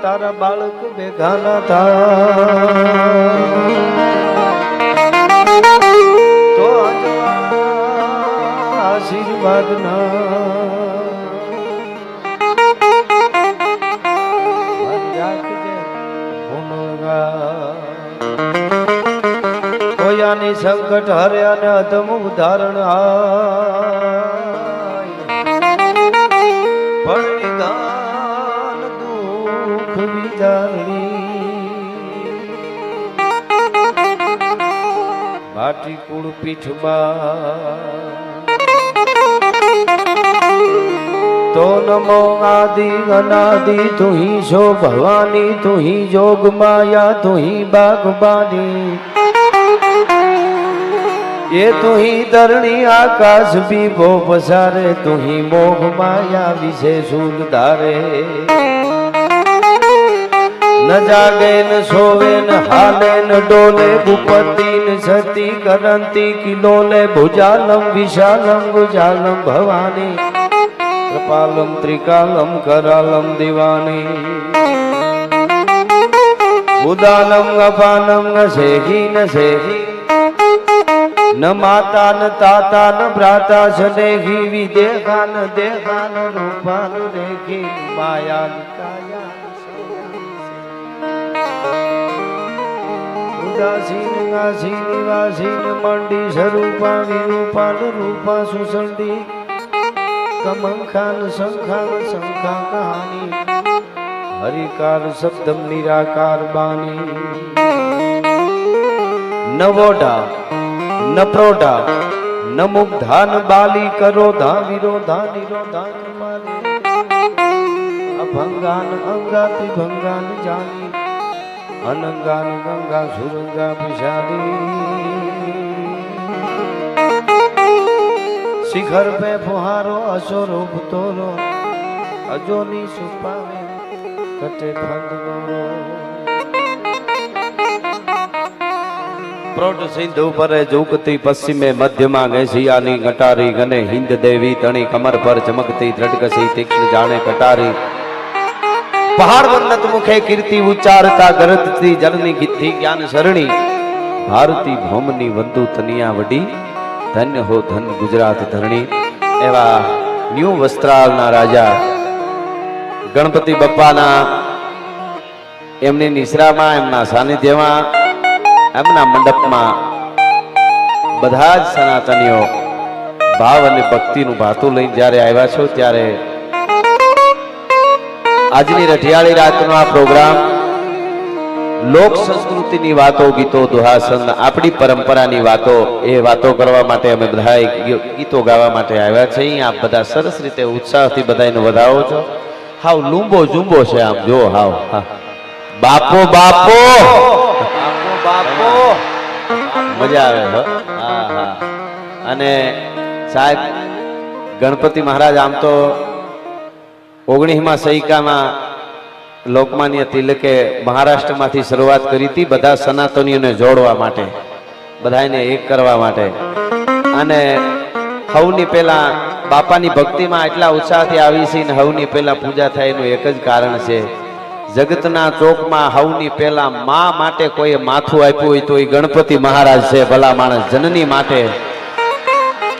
તારા બાળક ભેગા ના થાય તો આશીર્વાદ કોયાની સંકટ હર્યા ને અધમ ઉદાહરણ ભાટી કુળ પીઠમાં તો નમો આદિ અનાદિ તુહી છો ભવાની તુહી જોગ માયા તુહી બાગબાની ये तुही धरणी आकाश भी वो पसारे तुही मोह माया विषे सूल धारे न जागे न सोवे न हाले न डोले भूपति न सती करंती किलोले भुजालम विशालम गुजालम भवानी कृपालम त्रिकालम करालम दीवानी उदालम अपानम न सेही न माता न ताता न भ्राता स्नेही विदेहा न देखा न रूपा न देखी माया न काया उदासीन गासीन वासीन मंडी स्वरूपा विरूपा न रूपा सुसंडी कमंखा न शंखा कहानी हरिकार शब्दम निराकार बानी नवोडा न प्रोडा न मुग्धा न बाली करोधा विरोधा निरोधा कृपाली अभंगान अंगाति भंगान जानी अनंगान गंगा सुरंगा विशाली शिखर पे फुहारो असुरो भूतोरो अजोनी सुपावे कटे फंदनो प्रोड सिंधु पर झुकती पश्चिमे मध्यमा घेसियानी गटारी गने हिंद देवी तणी कमर पर चमकती दृढ़कसी तीक्ष्ण जाने कटारी पहाड़ वन्नत मुखे कीर्ति उच्चारता गरजती जलनी गिद्धि ज्ञान सरणी भारती भौमनी वंदु तनिया वडी धन्य हो धन गुजरात धरणी एवा न्यू वस्त्रालना राजा गणपति बप्पाना एमनी निश्रामा एमना सानिध्यमा एमना मंडपमा बधा ज सनातनीओ भाव अने भक्तिनुं भातुं लईने ज्यारे आव्या छो त्यारे आजनी रठियाळी रातनो आ प्रोग्राम लोक संस्कृतिनी वातो गीतो दुहासन आपणी परंपरानी वातो ए वातो करवा माटे अमे बधाए गीतो गावा माटे आव्या छीए। आप बधा सरस रीते उत्साहथी बधाईने वधाવો છો। हाव लूंबो जुंबो छे आम जो हाव बापो बापो बापो मजा आवे हो। हाँ हाँ अने साहेब गणपति महाराज आम तो 19मा सैकामां लोकमान्य तिलके महाराष्ट्र मांथी शुरुआत करी थी बधा सनातनीओने जोड़वा माटे बधाने एक करवा माटे अने हवनी पहेला बापानी भक्तिमां एटला उत्साहथी आवी छे ने हवनी पहेला पूजा थाय एनुं एक ज कारण छे जगतना चौक में हवनी पहला मां माटे कोई माथु आप्युं होय तो गणपति महाराज से भला माणस जननी माटे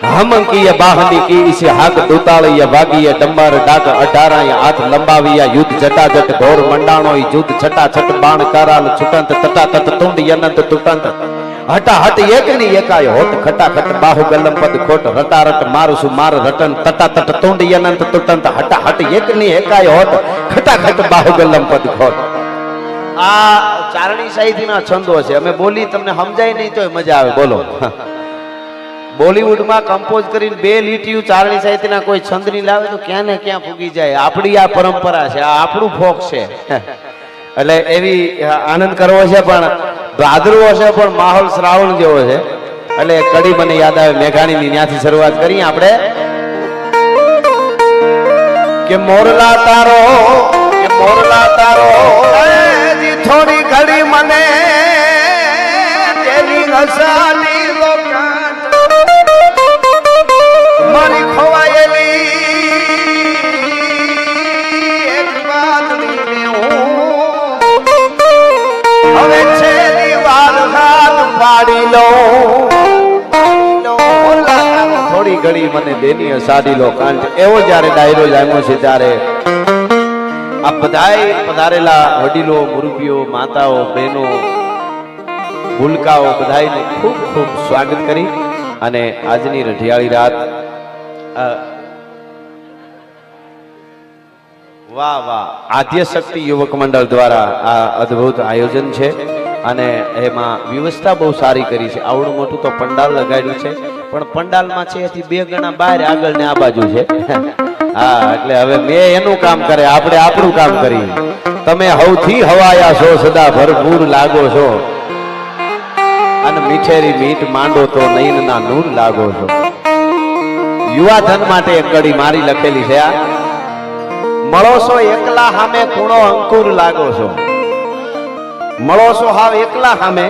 हम की बाहनी की इसे हाथ दूताळीय वागीय डंबर डाक 18 हाथ लंबाविया युद्ध जटाजट घोर मंडाणो युद्ध छटाछट बाण कराल छुटंत तटातट तुंड यनंत तुटंत हटा हट एकनी एकाय होत खटाखट बाहुगलम पद खोट रटारट मारसु मार रटन तटातट तुंड यनंत तुटंत हटा हट एकनी एकाय होत खटाखट बाहुगलम पद खोट आ चारणी साहित्यना छंदो छे अमे बोली तमने समजाय नहीं तो मजा आवे बोलो बॉलीवुड में कंपोज करीने 2 લીટીઓ चारणी साहित्यना कोई छंद नहीं लावे तो क्या ने क्या फूगी जाए आपणी आ परंपरा छे आ आपणुं फोक छे એટલે એવી આનંદ કરવો છે પણ ભાદરવો છે પણ માહોલ શ્રાવણ જેવો છે એટલે કડી મને યાદ આવે મેઘાણીની ત્યાંથી શરૂઆત કરી આપણે કે મોરલા તારો થોડી ઘડી મને તેની હસાની મારી ખોવાયેલી એક વાતની હવે છેલ્લી વાર હાથ પાડી લો થોડી ઘડી મને દેની હસાડી લો કારણ કે એવો જયારે ડાયરો જામ્યો છે ત્યારે આ બધાય પધારેલા વડીલો મુરબીઓ માતાઓ બહેનો ભૂલકાઓ બધાયને ખૂબ ખૂબ સ્વાગત કરી અને આજની રઢિયાળી રાત વાહ વાહ આદ્ય શક્તિ યુવક મંડળ દ્વારા આ અદ્ભુત આયોજન છે અને એમાં વ્યવસ્થા બહુ સારી કરી છે આવડું મોટું તો પંડાલ લગાડ્યું છે પણ પંડાલમાં છે એથી 2 ગણા બહાર આગળ ને આ બાજુ છે હા એટલે હવે મેં એનું કામ કરે આપણે આપણું કામ કરી તમે હવથી હવાયા છો સદા ભરપૂર લાગો છો અને મીઠેરી મીઠ માંડો તો નયનના નૂર લાગો છો યુવા ધન માટે એક કડી મારી લખેલી છે આ મળો છો એકલા સામે કૂણો અંકુર લાગો છો મળો છો હાવ એકલા સામે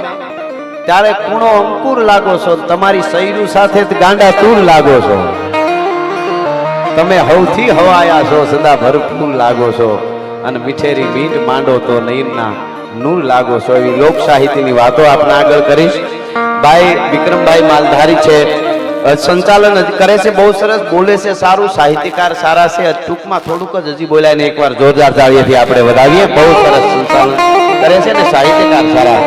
ત્યારે કૂણો અંકુર લાગો છો તમારી સૈરું સાથે ગાંડા તૂર લાગો છો તમે હવથી હવાયા છો સદા ભરપૂર લાગો છો અને મીઠેરી મીઠ માંડો તો નયનના નૂર લાગો છો એવી લોક સાહિત્યની વાતો આપણે આગળ કરીશ ભાઈ વિક્રમભાઈ માલધારી છે સંચાલન કરે છે બહુ સરસ બોલે છે સારું સાહિત્યકાર સારા છે ટૂંકમાં થોડુંક જ હજી બોલાય ને એકવાર જોરદાર તાળીઓથી આપણે વધાવીએ બહુ સરસ સંચાલન કરે છે ને સાહિત્યકાર સારા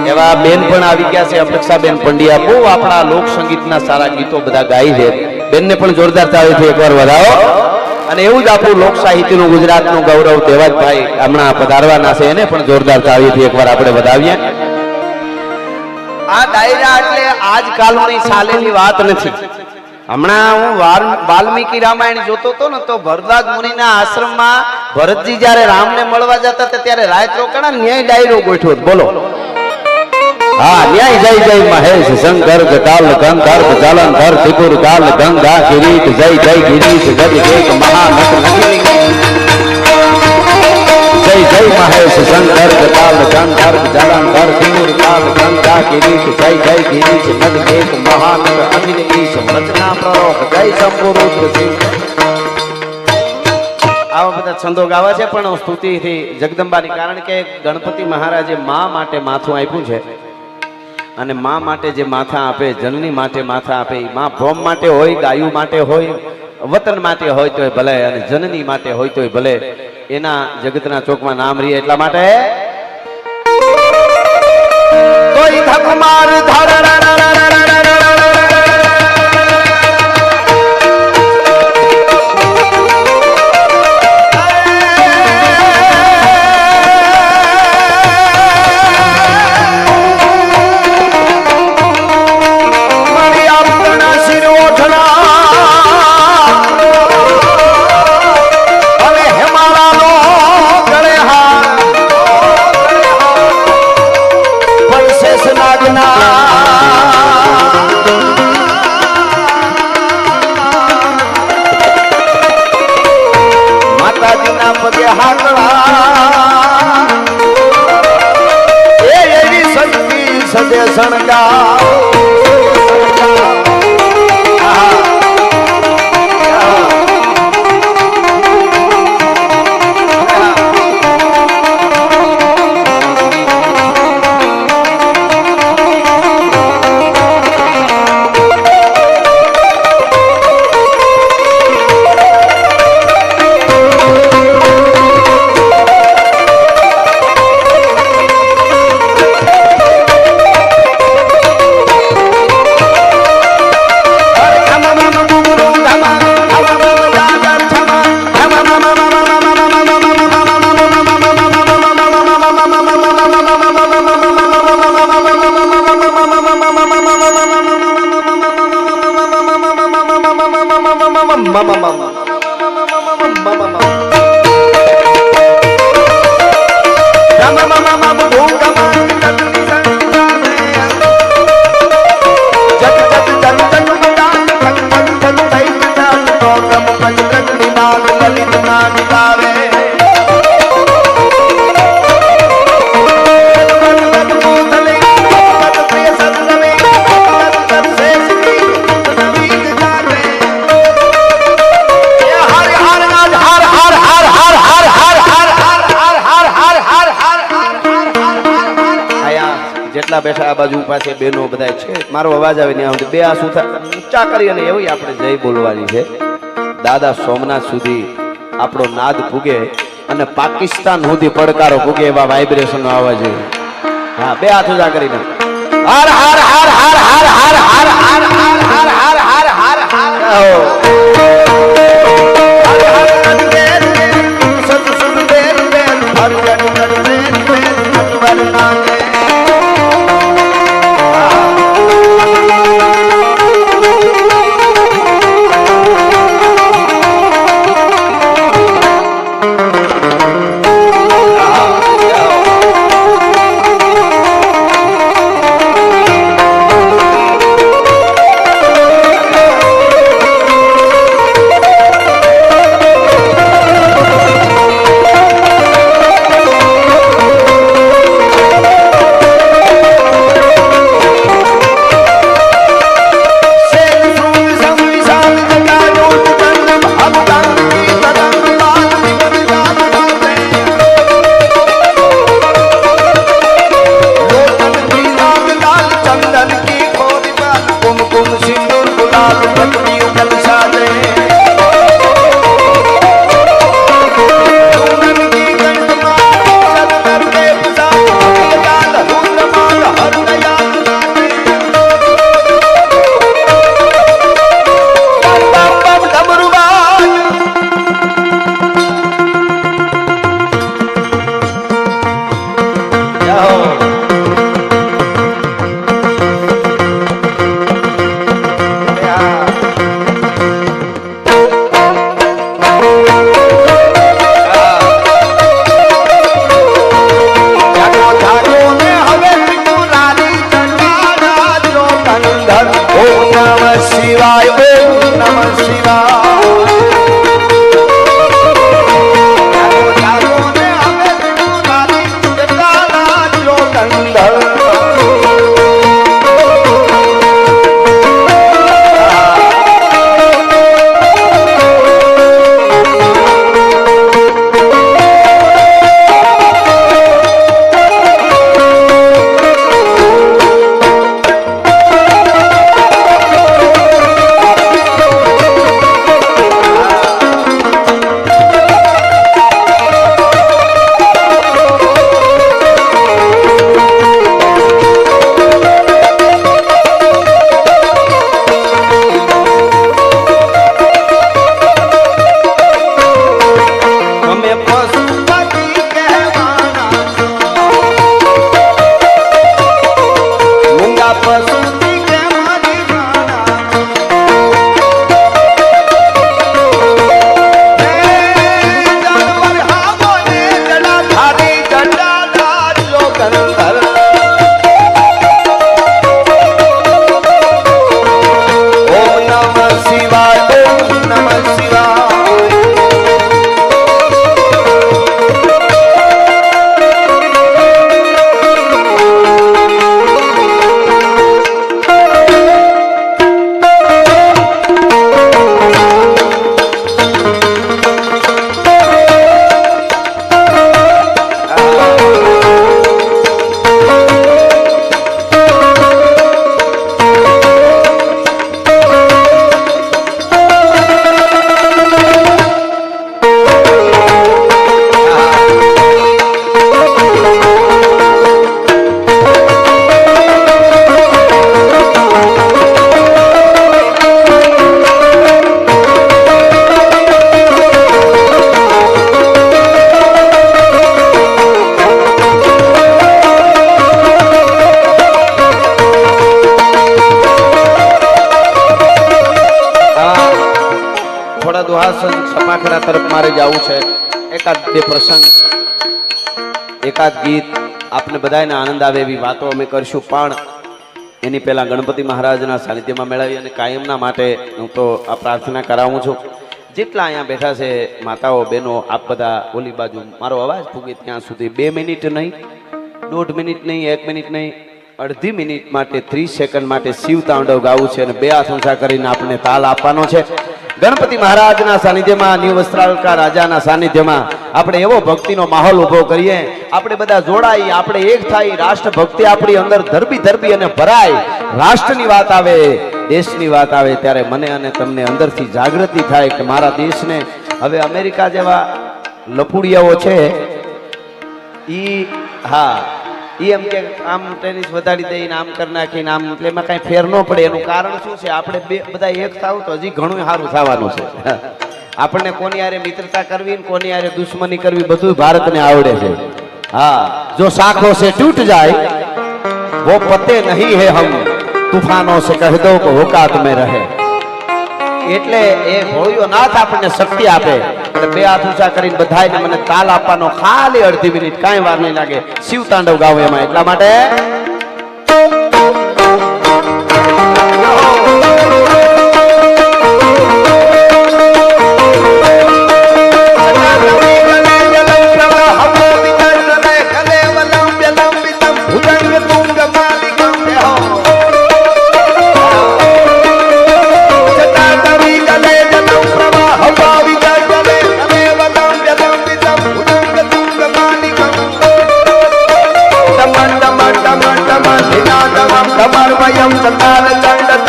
એવા બેન પણ આવી ગયા છે અપેક્ષાબેન પંડ્યા બહુ આપણા લોક સંગીતના સારા ગીતો બધા ગાય છે બેનને પણ જોરદાર તાળીઓથી એકવાર વધાવો અને એવું જ આપણું લોક સાહિત્યનું ગુજરાતનું ગૌરવ દેવાજભાઈ હમણાં પધારવાના છે એને પણ જોરદાર તાળીઓથી એકવાર આપણે વધાવીએ આ ડાયરા એટલે આજકાલની ચાલેલી વાત નથી હમણાં હું વાલ્મીકી રામાયણ જોતો હતો ને તો ભરદ્વાજ મુનિના આશ્રમમાં ભરતજી જ્યારે રામને મળવા જતા હતા ત્યારે રાત રોકાણા ન્યાય ડાયરો ગોઠવ્યો બોલો હા ન્યાય જય જય મહેશ શંકર ગટાલ ગંધર્વ જલંધર ત્રિપુર કાલ ગંગા કિરીટ જય જય ગિરીશ ગજ એક મહાનક નગરી જય જય મહેશ શંકર ગટાલ ગંધર્વ જલંધર ત્રિપુર કાલ ગંગા કિરીટ જય જય ગિરીશ ગજ એક મહાનક અખિલ ઈશ રચના પ્રરોહ જય શંભુરુદ્ર સિંહ આવા બધા છંદો ગાવા છે પણ સ્તુતિથી જગદંબાની કારણ કે ગણપતિ મહારાજે મા માટે માથું આપ્યું છે અને મા માટે જે માથા આપે જનની માટે માથા આપે મા ભોમ માટે હોય ગાયું માટે હોય વતન માટે હોય તોય ભલે અને જનની માટે હોય તોય ભલે એના જગતના ચોકમાં નામ રહે એટલા માટે કોઈ ધકમાર માતાજીના પગે હાકડા એવી શક્તિ સદે શણગા જેટલા બેઠા આ બાજુ ઉભા છે બેનો બધા છે, મારો અવાજ આવે ને બે હાથ ઊંચા કરી અને એવી આપણે જય બોલવાની છે. દાદા સોમનાથ સુધી આપણો નાદ પૂગે અને પાકિસ્તાન સુધી પડકારો પૂગે એવા વાઇબ્રેશન આવવા જોઈએ. હા, બે હાથ ઊંચા કરીને હાર હાર હાર હાર હાર હાર હાર હાર હાર હાર હાર હાર હાર હાર. સપાખરા તરફ મારે જવું છે. એકાદ બે પ્રસંગ, એકાદ ગીત આપને બધાને આનંદ આવે એવી વાતો અમે કરશું, પણ એની પહેલા ગણપતિ મહારાજના સાનિધ્યમાં મેળવી અને કાયમના માટે હું તો આ પ્રાર્થના કરાવું છું. જેટલા અહીંયા બેઠા છે માતાઓ બહેનો, આપ બધા ઓલી બાજુ મારો અવાજ પૂગે ત્યાં સુધી 2 મિનિટ નહીં, 1.5 મિનિટ નહીં, 1 મિનિટ નહીં, અડધી મિનિટ માટે 30 સેકન્ડ માટે શિવ તાંડવ ગાવું છે અને બે હાથ ઊંચા કરીને આપણે તાલ આપવાનો છે. ગણપતિ મહારાજના સાનિધ્યમાં, ન્યુ વસ્ત્રાલકા રાજાના સાનિધ્યમાં આપણે એવો ભક્તિનો માહોલ ઉભો કરીએ, આપણે બધા જોડાઈ, આપણે એક થાય, રાષ્ટ્ર ભક્તિ આપણી અંદર ધરબી અને ભરાય. રાષ્ટ્રની વાત આવે, દેશની વાત આવે ત્યારે મને અને તમને અંદરથી જાગૃતિ થાય કે મારા દેશને હવે અમેરિકા જેવા લફુડિયાઓ છે ઈ એમ કે આમ ટેનિસ વધારી દઈને આમ કરી નાખીને આમ, એટલે એમાં કઈ ફેર ન પડે. એનું કારણ શું છે? આપણે બધા એક થાવ તો હજી ઘણું સારું થવાનું છે. આપણને કોની હારે મિત્રતા કરવી ને કોની હારે દુશ્મની કરવી બધું ભારતને આવડે છે. જો શાખો से टूट जाए वो पते नहीं है हम तूफानों से कह दो कि औकात में रहे. એટલે એ ભોળિયો નાથ આપણને શક્તિ આપે. એટલે બે હાથ ઊંચા કરીને બધાયને મને તાલ આપવાનો ખાલી અડધી મિનિટ, કાંઈ વાર નહીં લાગે. શિવ તાંડવ ગાવું એમાં, એટલા માટે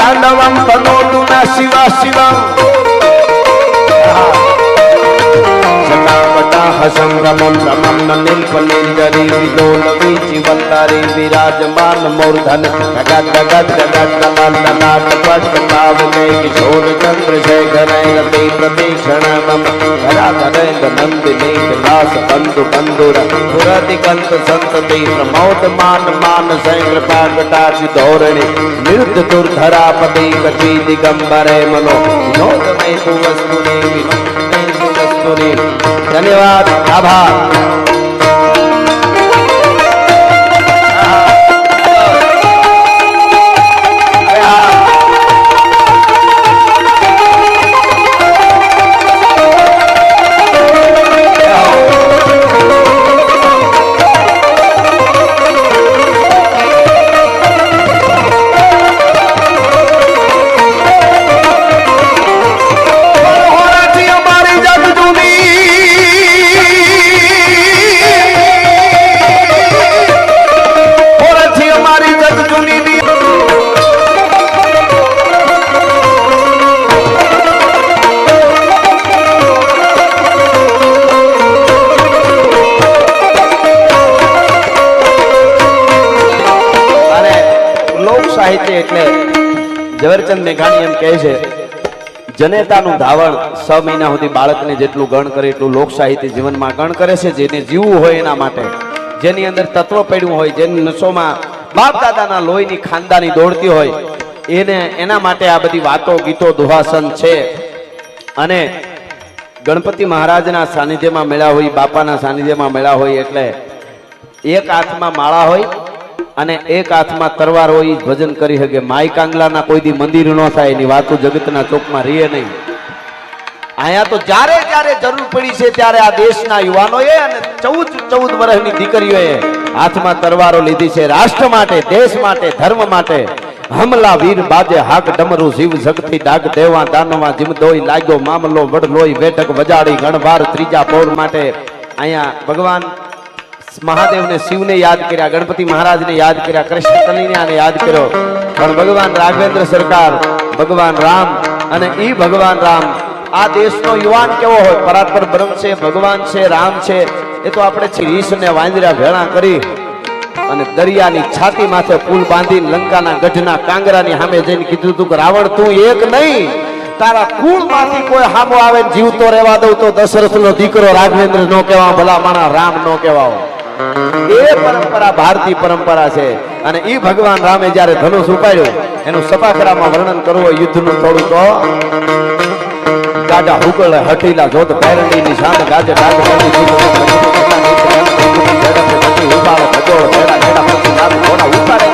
तांडवम तनोतु न शिवा शिवम संगमम रमम नीलपनींजरी विलोल वीचिवंतारी विराजमान मूर्धन गगन गगन गगन नमन ननाट पट्टपावने किशोर चंद्रशेखर रति प्रतीक्षणमम धराधरेन्द्र नंदिनी विलास बंधु बंधुर पुरति कंत संतति प्रमोद मान मान कृपा कटाक्ष धोरणी निरुद्ध दुर्धरापति कटी दिगंबरे मनो विनोद में तु वस्तुनि विनोद में तु वस्तुनि. धन्यवाद, आभार. એટલે ઝવેરચંદ મેઘાણી એમ કહે છે, જનેતાનું ધાવણ 6 મહિના સુધી બાળકને જેટલું ગણ કરે એટલું લોક સાહિત્ય જીવનમાં ગણ કરે છે. જેને જીવવું હોય એના માટે, જેની અંદર તત્વ પડ્યું હોય, જેની નસોમાં બાપ દાદાના લોહીની ખાનદાની દોડતી હોય, એના માટે આ બધી વાતો, ગીતો, દુહાસન છે. અને ગણપતિ મહારાજના સાનિધ્યમાં મળ્યા હોય, બાપાના સાનિધ્યમાં મળ્યા હોય એટલે એક હાથમાં માળા હોય અને એક હાથમાં તરવાર હોય, ભજન કરી શકે. માઈ કાંગલાના કોઈ દી મંદિર ન થાય એની વાતો જગતના ચોકમાં રહે નહીં. આયા તો જ્યારે જ્યારે જરૂર પડી છે ત્યારે આ દેશના યુવાનોએ અને 14 વર્ષની દીકરીઓએ હાથમાં તરવારો લીધી છે. રાષ્ટ્ર માટે, દેશ માટે, ધર્મ માટે. હમલા વીર બાજે હાક ડમરું શિવ શક્તિ ડાક દેવા દાનવા જીમ દોઈ લાગ્યો મામલો વડલોઈ બેઠક વજાડી ગણવાર ત્રીજા પૌર માટે. અહીંયા ભગવાન મહાદેવને, શિવને યાદ કર્યા, ગણપતિ મહારાજને યાદ કર્યા, કૃષ્ણ કનૈયાને યાદ કર્યો. પણ ભગવાન રાઘવેન્દ્ર સરકાર, ભગવાન રામ અને ઈ ભગવાન રામ, આ દેશનો યુવાન કેવો હોય? પરાત્પર બ્રહ્મ છે, ભગવાન છે, રામ છે. એ તો આપણે રીસ ને વાંદરા ભેળા કરી અને દરિયાની છાતી માથે પુલ બાંધીને લંકાના ગઢના કાંગરાની સામે જઈને કીધું હતું કે રાવણ તું એક નહીં, તારા કુળમાંથી કોઈ હામો આવે જીવતો રહેવા દઉં તો દશરથનો દીકરો રાઘવેન્દ્ર નો કહેવા, ભલા માણા રામ નો કહેવા. એ પરંપરા ભારતીય પરંપરા છે. અને ઈ ભગવાન રામે જ્યારે ધનુષ ઉપાડ્યું એનું સપાખરામાં વર્ણન કરવું યુદ્ધનું થોડું તો ગાડા હુકળ હટીલા જોત પેરણીની શાન ગાજે ડાગ ઉપાડે ભજોળ ભેડા ભેડા પછી નામ ઘોડા ઉપાડે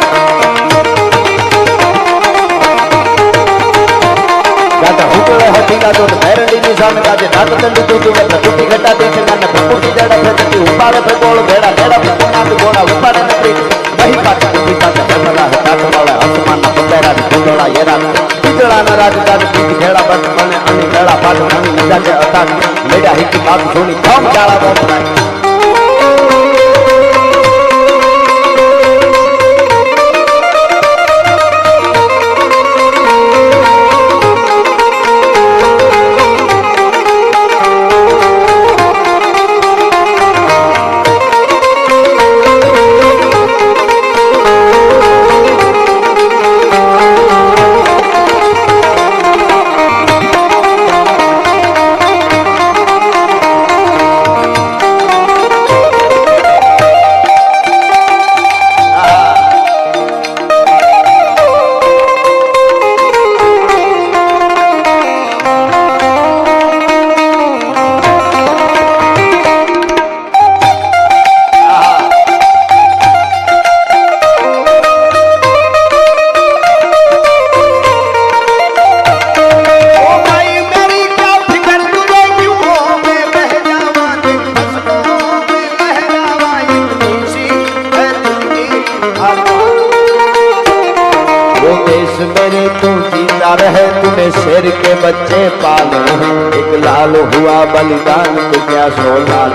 ગાડા હુકળ હટીલા જોત પેરણીની શાન ગાજે ડાગ તંડી દૂધ વેત કુટી ઘટા દેખ નાને કુટી જડા ફેટી ઉપાડે ભજોળ ભેડા ભેડા પછી નામ ઘોડા ઉપાડે નકરી બહી પાછા કુટી પાછા ભમરા હતા વાળા આસમાનના પતરા ગોળા યરા પિતળાના રાજદાર બીજ ખેડા બટ મને અને ખેડા પાટ ભાંગી મજા કે અતાક લેડા હિકી બાપ જોની કામ ચાળા બોપરાય शेर के बच्चे पाले एक लाल हुआ बलिदान तो क्या सो लाल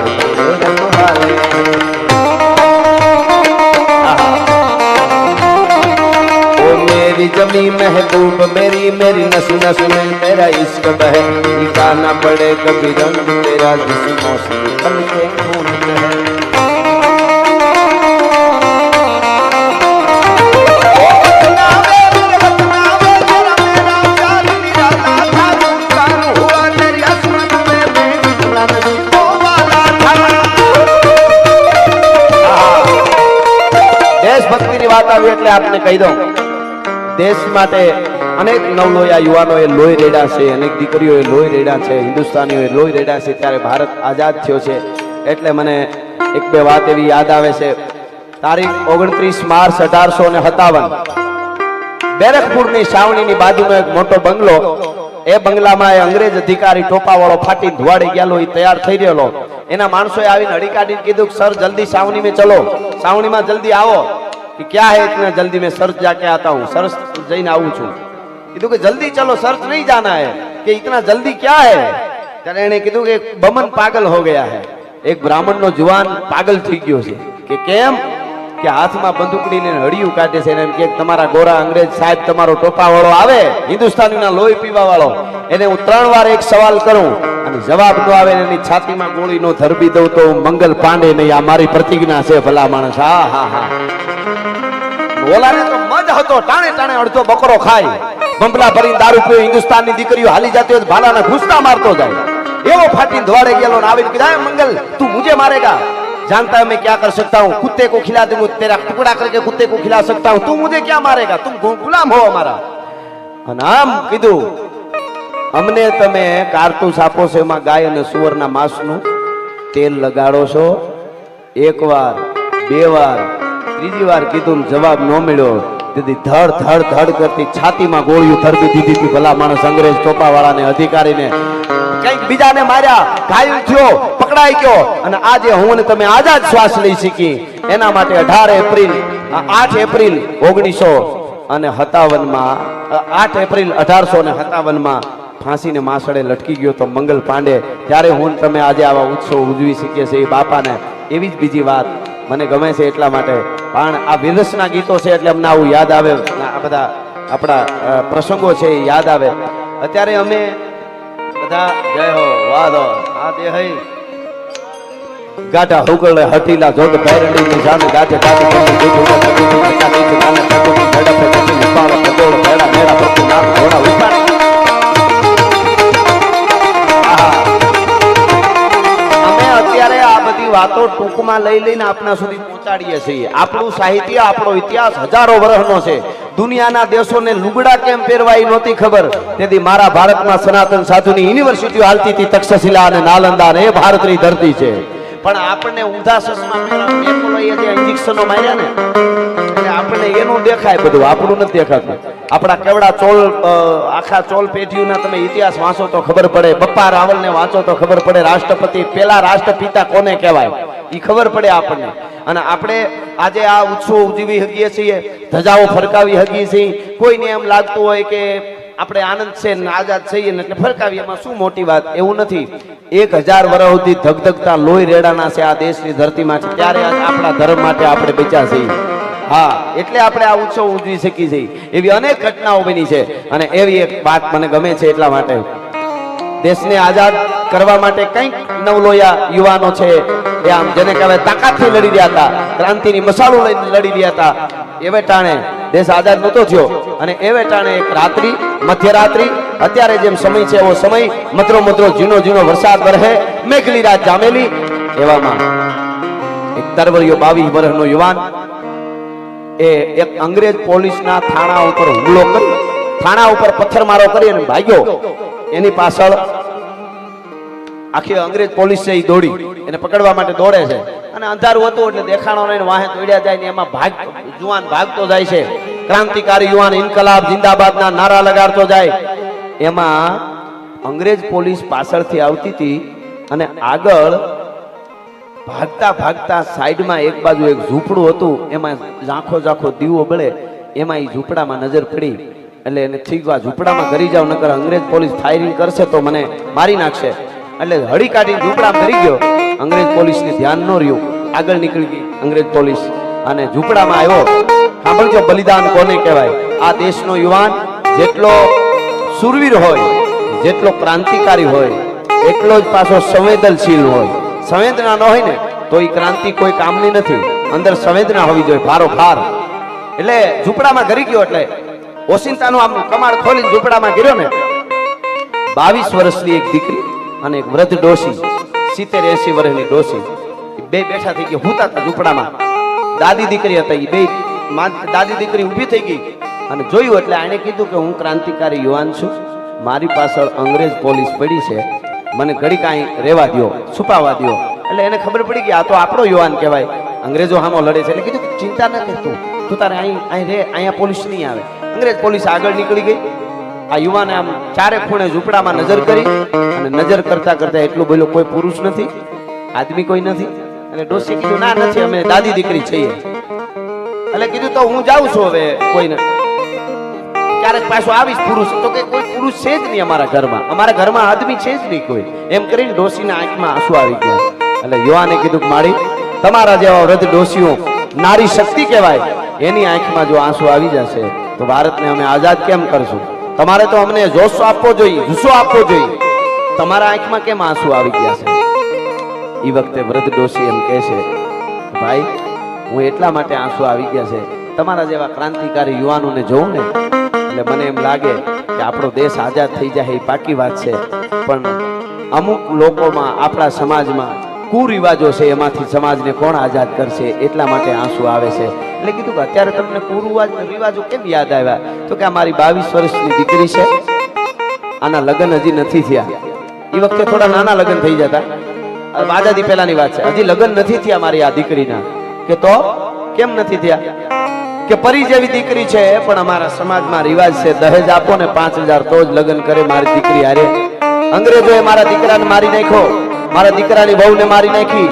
ओ मेरी जमी महबूब मेरी मेरी नस नस में मेरा इश्क बहे निकालना पड़े कभी रंग तेरा जिस्मों से पल के खून है દેશભક્તિની વાત આવી એટલે આપને કહી દઉં દેશ માટે અનેક નવલોયા યુવાનોએ લોહી રેડ્યા છે અનેક દીકરીઓએ લોહી રેડ્યા છે હિન્દુસ્તાનીઓએ લોહી રેડ્યા છે ત્યારે ભારત આઝાદ થયો છે એટલે મને એક બે વાત એવી યાદ આવે છે તારીખ 29 માર્ચ 1857 બેરકપુરની છાવણીની બાજુનો એક મોટો બંગલો એ બંગલામાં એ અંગ્રેજ અધિકારી ટોપાવાળો ફાટી ધુવાડી ગયેલો એ તૈયાર થઈ રહેલો એના માણસોએ આવીને હડી કાઢીને કીધું કે સર જલ્દી छावनी में चलो छावनी में जल्दी आओ कि क्या है इतना जल्दी में सर्च जाके आता हूँ सर्च जैन आऊँ छू कीधु कि जल्दी चलो सर्च नहीं जाना है कि इतना जल्दी क्या है त्यारे एणे कीधु कि बमन पागल हो गया है एक ब्राह्मण नो जुवान पागल थी गयो छे कि केम कि हाथ में बंदूकड़ी ने हड़िયું काढे छे ने के तमारा गोरा अंग्रेज साहेब तमारो टोपावाळो आवे हिंदुस्तानी ना लोही पीवा वाळो એને હું 3 વાર એક સવાલ કરું અને જવાબ ન આવે એની છાતીમાં ગોળીનો ધરબી દઉં તો મંગલ પાંડે નહીં આ મારી પ્રતિજ્ઞા છે ભલા માણસ હા હા હા ઓલાને તો મજ હતો ટાણે ટાણે અડધો બકરો ખાય બંબલા ભરીને દારૂ પીઓ હિન્દુસ્તાનની દીકરીઓ હાલી જાતી હોય ભાલાના ઘૂસતા મારતો જાય એવો ફાટીને ધવાડે ગયેલો ને આવીને કીધા મંગલ તું મુझे मारेगा जानता है मैं क्या कर सकता हूँ कुत्ते को खिला दूंगा तेरा टुकड़ा करके कुत्ते को खिला सकता हूँ तू मुझे क्या मारेगा तुम गुलाम हो हमारा नाम कीधु अमने तमे कारतूस आपो छो एमां गाय अने सुवरना मांसनुं तेल लगाड़ो छो एक वार बे वार त्रीजी वार कीधुं जवाब न मळ्यो दीदी धड़ धड़ धड़ करती छाती में गोळियों धरबी दीधी थी भला माणस अंग्रेज टोपावाळा ने अधिकारी ने कई बीजा ने मार्या घायल थयो पकड़ाई गयो अने आजे हूँ ने तमे आजाद श्वास लई शकी एना माटे 8 एप्रिल 1957 में 8 एप्रिल 1857 में फांसी ने मासड़े लटकी गयो तो मंगल पांडे त्यारे हूँ तमे आजे आवा उत्सव उजवी शकीए छे बापा ने एवी ज बीजी वात मने गमे छे एटला माटे पण आ वीररसना गीतो छे એટલે અમને આવું યાદ આવે આ બધા આપણા પ્રસંગો છે યાદ આવે અત્યારે અમે બધા જય હો વાદો આ દે હઈ ગાટા હુકળે હટીલા જોગ ભૈરણી ની જાન ગાતે ગાતે દીધું ટકા દીધું નાને ટકો મેડા પર કચી ઉપાડો પગોળ મેડા મેડા પર નામ ઘોડા ઉપાડ અમે અત્યારે આ બધી વાતો ટૂંકમાં લઈ લઈને આપના સુધી પહોંચાડીએ છીએ આપણું સાહિત્ય આપણો ઇતિહાસ હજારો વર્ષનો છે દુનિયાના દેશોને લુગડા કેમ પહેરવાય નહોતી ખબર તેથી મારા ભારતમાં સનાતન સાધુની યુનિવર્સિટીઓ હાલતી હતી તક્ષશિલા અને નાલંદા અને એ ભારતની ધરતી છે પણ આપણને ઊંધા ચશ્મા પહેરાવીએ જે ઇન્જેક્શનો માર્યા ને એટલે આપણને એનું દેખાય બધું આપણું નથી દેખાતું આપણા કેવડા ચોલ આખા ચોલ પેઢીઓના તમે ઇતિહાસ વાંચો તો ખબર પડે બપ્પા રાવલને વાંચો તો ખબર પડે રાષ્ટ્રપતિ પેલા રાષ્ટ્રપિતા કોને કહેવાય એ ખબર પડે આપણને અને આપણે આજે આ ઉત્સવ ઉજવી શકીએ છીએ ધજાઓ ફરકાવી શકીએ છીએ કોઈને એમ લાગતું હોય કે આપણે આનંદ છે ને આઝાદ છીએ ને એટલે ફરકાવીએ, એમાં શું મોટી વાત? એવું નથી. 1000 વર્ષ સુધી ધગધગતા લોહી રેડાના છે આ દેશની ધરતીમાં છે, ત્યારે આજ આપણા ધર્મ માટે આપણે બચ્યા છીએ. હા, એટલે આપણે આ ઉત્સવ ઉજવી શકીએ છીએ. એવી અનેક ઘટનાઓ બની છે અને એવી એક વાત મને ગમે છે એટલા માટે. દેશને આઝાદ કરવા માટે કંઈક નવલોયા યુવાનો છે, એ આમ જેને કહેવાય તાકાતથી લડી રહ્યા હતા, ક્રાંતિની મશાલો લઈને લડી રહ્યા હતા. એવે ટાણે દેશ આઝાદ નહોતો થયો અને એવે ટાણે એક રાત્રિ, મધ્યરાત્રિ, અત્યારે જેમ સમય છે એવો સમય, મધરો મધરો ઝીણો ઝીણો વરસાદ વરહે, મેઘલી રાત જામેલી, એવામાં એક તરવરિયો 22 વર્ષનો યુવાન એ એક અંગ્રેજ પોલીસના થાણા ઉપર હુમલો કરી, થાણા ઉપર પથ્થરમારો કરી અને ભાગ્યો. એની પાછળ આખી અંગ્રેજ પોલીસ છે એ દોડી એને પકડવા માટે દોડે છે અને અંધારું હતું એટલે દેખાણો નહીં, વાહે દોડ્યા જાય ને એમાં જુવાન ભાગતો જાય છે. ક્રાંતિકારી યુવાન ઇન્કલાબ જિંદાબાદના નારા લગાડતો જાય. એમાં અંગ્રેજ પોલીસ પાછળથી આવતી હતી અને આગળ ભાગતા ભાગતા સાઈડમાં એક બાજુ એક ઝૂંપડું હતું, એમાં ઝાંખો ઝાંખો દીવો બળે, એમાં એ ઝૂંપડામાં નજર પડી. એટલે એને ઠીક આ ઝૂંપડામાં કરી જાવ, નકર અંગ્રેજ પોલીસ ફાયરિંગ કરશે તો મને મારી નાખશે. એટલે હળી કાઢી ઝૂંપડામાં કરી ગયો. અંગ્રેજ પોલીસને ધ્યાન ન રહ્યું, આગળ નીકળી ગઈ અંગ્રેજ પોલીસ અને ઝૂંપડામાં આવ્યો. સાંભળજો, બલિદાન કોને કહેવાય? આ દેશનો યુવાન જેટલો સુરવીર હોય, જેટલો ક્રાંતિકારી હોય, એટલો જ પાછો સંવેદનશીલ હોય. સંવેદના ન હોય ને તો એ ક્રાંતિ કોઈ કામની નથી. અંદર સંવેદના હોવી જોઈએ ભારોભાર. એટલે ઝૂંપડામાં ઘરી ગયો એટલે ઓશિંતાનું આમ કમાડ ખોલીને ઝૂંપડામાં ગયો ને, 22 વર્ષની એક દીકરી અને એક વૃદ્ધ ડોશી, 70-80 વર્ષની ડોશી, બે બેઠા થઈ ગયા, હુતા હતા ઝૂંપડામાં. દાદી દીકરી હતા, એ બે દાદી દીકરી ઊભી થઈ ગઈ અને જોયું એટલે આણે કીધું કે હું ક્રાંતિકારી યુવાન છું, મારી પાછળ અંગ્રેજ પોલીસ પડી છે, મને ઘડી કાંઈ રહેવા દો, છુપાવા દો. એટલે એને ખબર પડી કે આ તો આપણો યુવાન કહેવાય, અંગ્રેજો સામો લડે છે. એટલે કીધું ચિંતા ન કરતો, તું તારે અહીં રે, અહીંયા પોલીસ નહીં આવે. અંગ્રેજ પોલીસ આગળ નીકળી ગઈ. આ યુવાને આમ ચારે ખૂણે ઝૂંપડામાં નજર કરી અને નજર કરતા કરતા એટલું બોલ્યો, કોઈ પુરુષ નથી, આદમી કોઈ નથી. અને ડોશીએ કીધું ના નથી, અમે દાદી દીકરી છીએ. એટલે કીધું તો હું જાઉં છું હવે, કોઈને ક્યારેક પાછો આવીશ. પુરુષ તો કે કોઈ પુરુષ છે જ નહીં અમારા ઘરમાં, અમારા ઘરમાં આદમી છે જ નહીં કોઈ. એમ કરીને ડોશીના આંખમાં આંસુ આવી ગયા. એટલે યુવાને કીધું મારી તમારા જેવા વૃદ્ધ ડોશીઓ નારી શક્તિ કહેવાય, એની આંખમાં જો આંસુ આવી જશે તો ભારતને અમે આઝાદ કેમ કરશું? તમારે તો અમને જોશ આપવો જોઈએ, જુસ્સો આપવો જોઈએ. તમારા આંખમાં કેમ આંસુ આવી ગયા છે? એ વખતે વૃદ્ધ ડોશી એમ કહે છે, ભાઈ હું એટલા માટે આંસુ આવી ગયા છે, તમારા જેવા ક્રાંતિકારી યુવાનોને જોઉં ને એટલે મને એમ લાગે કે આપણો દેશ આઝાદ થઈ જાય એ પાકી વાત છે, પણ અમુક લોકોમાં, આપણા સમાજમાં કુરિવાજો છે, એમાંથી સમાજને કોણ આઝાદ કરશે? એટલા માટે આંસુ આવે છે. એટલે કીધું કે અત્યારે તમને કુરિવાજો કેમ યાદ આવ્યા? તો કે આ મારી 22 વર્ષની દીકરી છે, આના લગ્ન હજી નથી થયા. એ વખતે થોડા નાના લગ્ન થઈ જતા, આઝાદી પહેલાની વાત છે. હજી લગ્ન નથી થયા મારી આ દીકરીના. કે તો કેમ નથી થયા? કે પરી જેવી દીકરી છે, પણ અમારા સમાજમાં રિવાજ છે દહેજ આપો ને 5000 તો જ લગ્ન કરે મારી દીકરી હારે. અંગ્રેજોએ મારા દીકરાને મારી નાખ્યો, મારા દીકરાની વહુને મારી નાખી.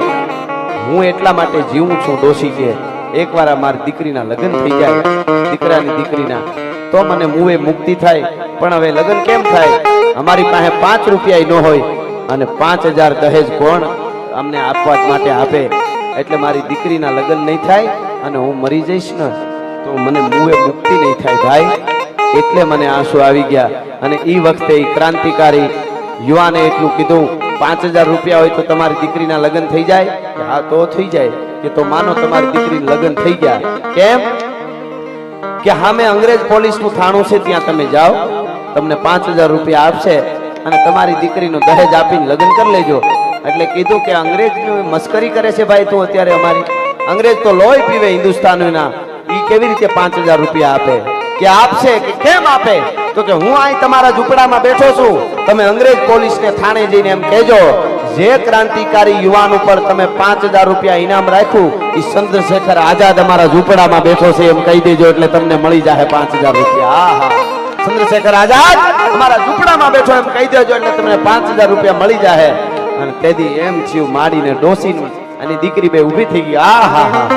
હું એટલા માટે જીવું છું ડોશી કે એકવાર મારી દીકરીના લગ્ન થઈ જાય, દીકરાની દીકરીના, તો મને મુએ મુક્તિ થાય. પણ હવે લગ્ન કેમ થાય? અમારી પાસે 5 રૂપિયા ન હોય અને 5000 દહેજ કોણ અમને આપવા માટે આપે? એટલે મારી દીકરીના લગ્ન નહીં થાય અને હું મરી જઈશ ને તો મને મુએ મુક્તિ નહીં થાય ભાઈ. એટલે મને આંસુ આવી ગયા. અને એ વખતે ક્રાંતિકારી યુવાને એટલું કીધું, 5000 રૂપિયા હોય તો તમારી દીકરીના લગ્ન થઈ જાય? હા તો થઈ જાય. કે તો માનો તમારી દીકરીના લગ્ન થઈ ગયા. કેમ? કે સામે અંગ્રેજ પોલીસનું થાણું છે, ત્યાં તમે જાઓ, તમને 5000 રૂપિયા આપશે અને તમારી દીકરીનો દહેજ આપીને લગ્ન કરી લેજો. એટલે કીધું કે અંગ્રેજની મસ્કરી કરે છે ભાઈ તું અત્યારે અમારી? અંગ્રેજ તો લોહી પીવે હિન્દુસ્તાનના, ઈ કેવી રીતે 5000 રૂપિયા આપે? કે આપશે કે કેમ આપે? તો કે હું અહીં તમારા ઝૂંપડામાં બેઠો છું, તમે અંગ્રેજ પોલીસને થાણે જઈને એમ કહેજો, જે ક્રાંતિકારી યુવાન ઉપર તમે 5000 રૂપિયા ઇનામ રાખ્યું, એ ચંદ્રશેખર આઝાદ અમારા ઝૂંપડામાં બેઠો છે એમ કહી દેજો, એટલે તમને મળી જાય 5000 રૂપિયા. હા હા, ચંદ્રશેખર આઝાદ અમારા ઝૂંપડામાં બેઠો એમ કહી દેજો, એટલે તમને 5000 રૂપિયા મળી જાય. અને તેથી એમ થયું, માડીને ડોસીનું અને દીકરી બે ઊભી થઈ ગઈ. આ હા હા,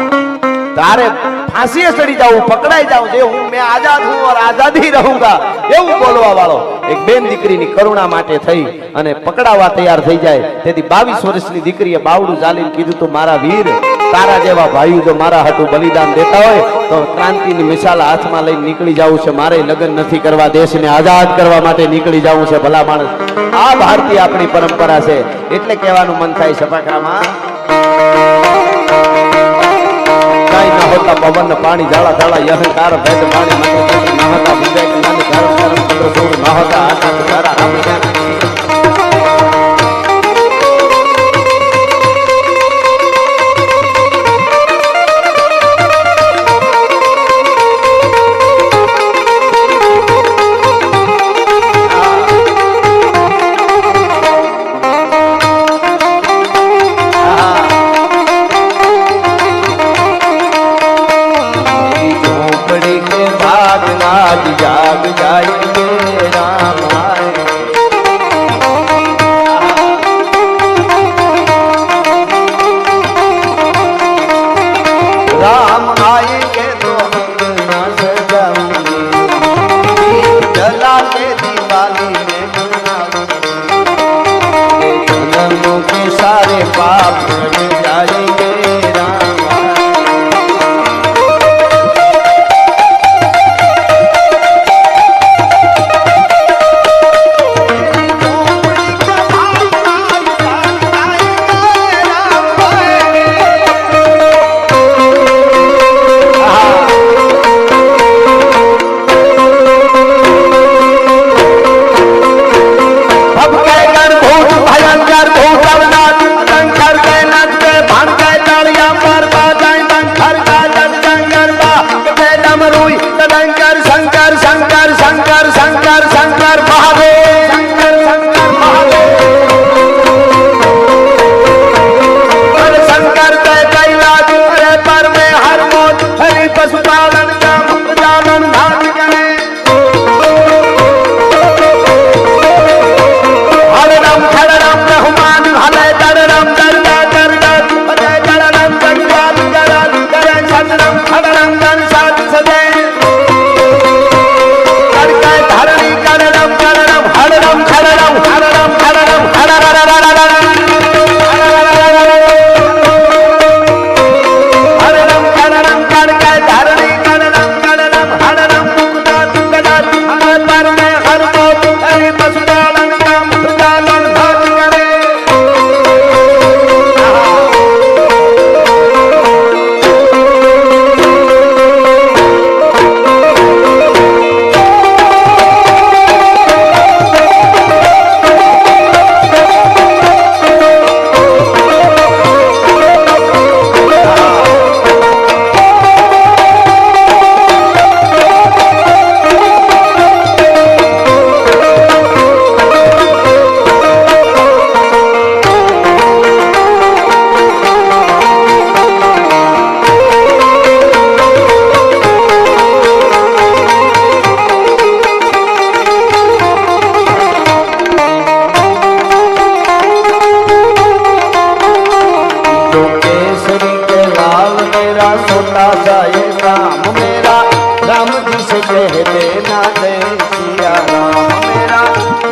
તારે ફાંસીએ ચડી જાઉં, પકડાઈ જાઉં, જે હું મેં આઝાદ હું और આઝાદી રહુંગા એવું બોલવા વાળો એક બેન દીકરીની કરુણા માટે થઈ અને પકડાવા તૈયાર થઈ જાય. તેથી 22 વર્ષની દીકરીએ બાવડું ઝાલીને કીધું, તું મારા વીર, તારા જેવા ભાઈઓ જો મારા હાટુ બલિદાન દેતા હોય તો ક્રાંતિની મિસાલ હાથમાં લઈને નીકળી જવું છે. મારે લગ્ન નથી કરવા, દેશને આઝાદ કરવા માટે નીકળી જવું છે. ભલા માણસ, આ ભારતીય આપણી પરંપરા છે. એટલે કહેવાનું મન થાય સપાકામાં, કાઈ ન હોતા પવન પાણી ઝાડા ઝાડા યહંકાર ભેદ પાણી મંત્ર ન હોતા વિવેક જ્ઞાન ધર્મ કર્મ મંત્ર સોળ ન હોતા આકાશ તારા રામ જ્ઞાન. जाग जाएंगे राम राम आएंगे तो अंगना सजाऊंगे, दीप जला के दिवाली में मनाऊंगे, जन्मों के सारे पाप कट जाएंगे राम.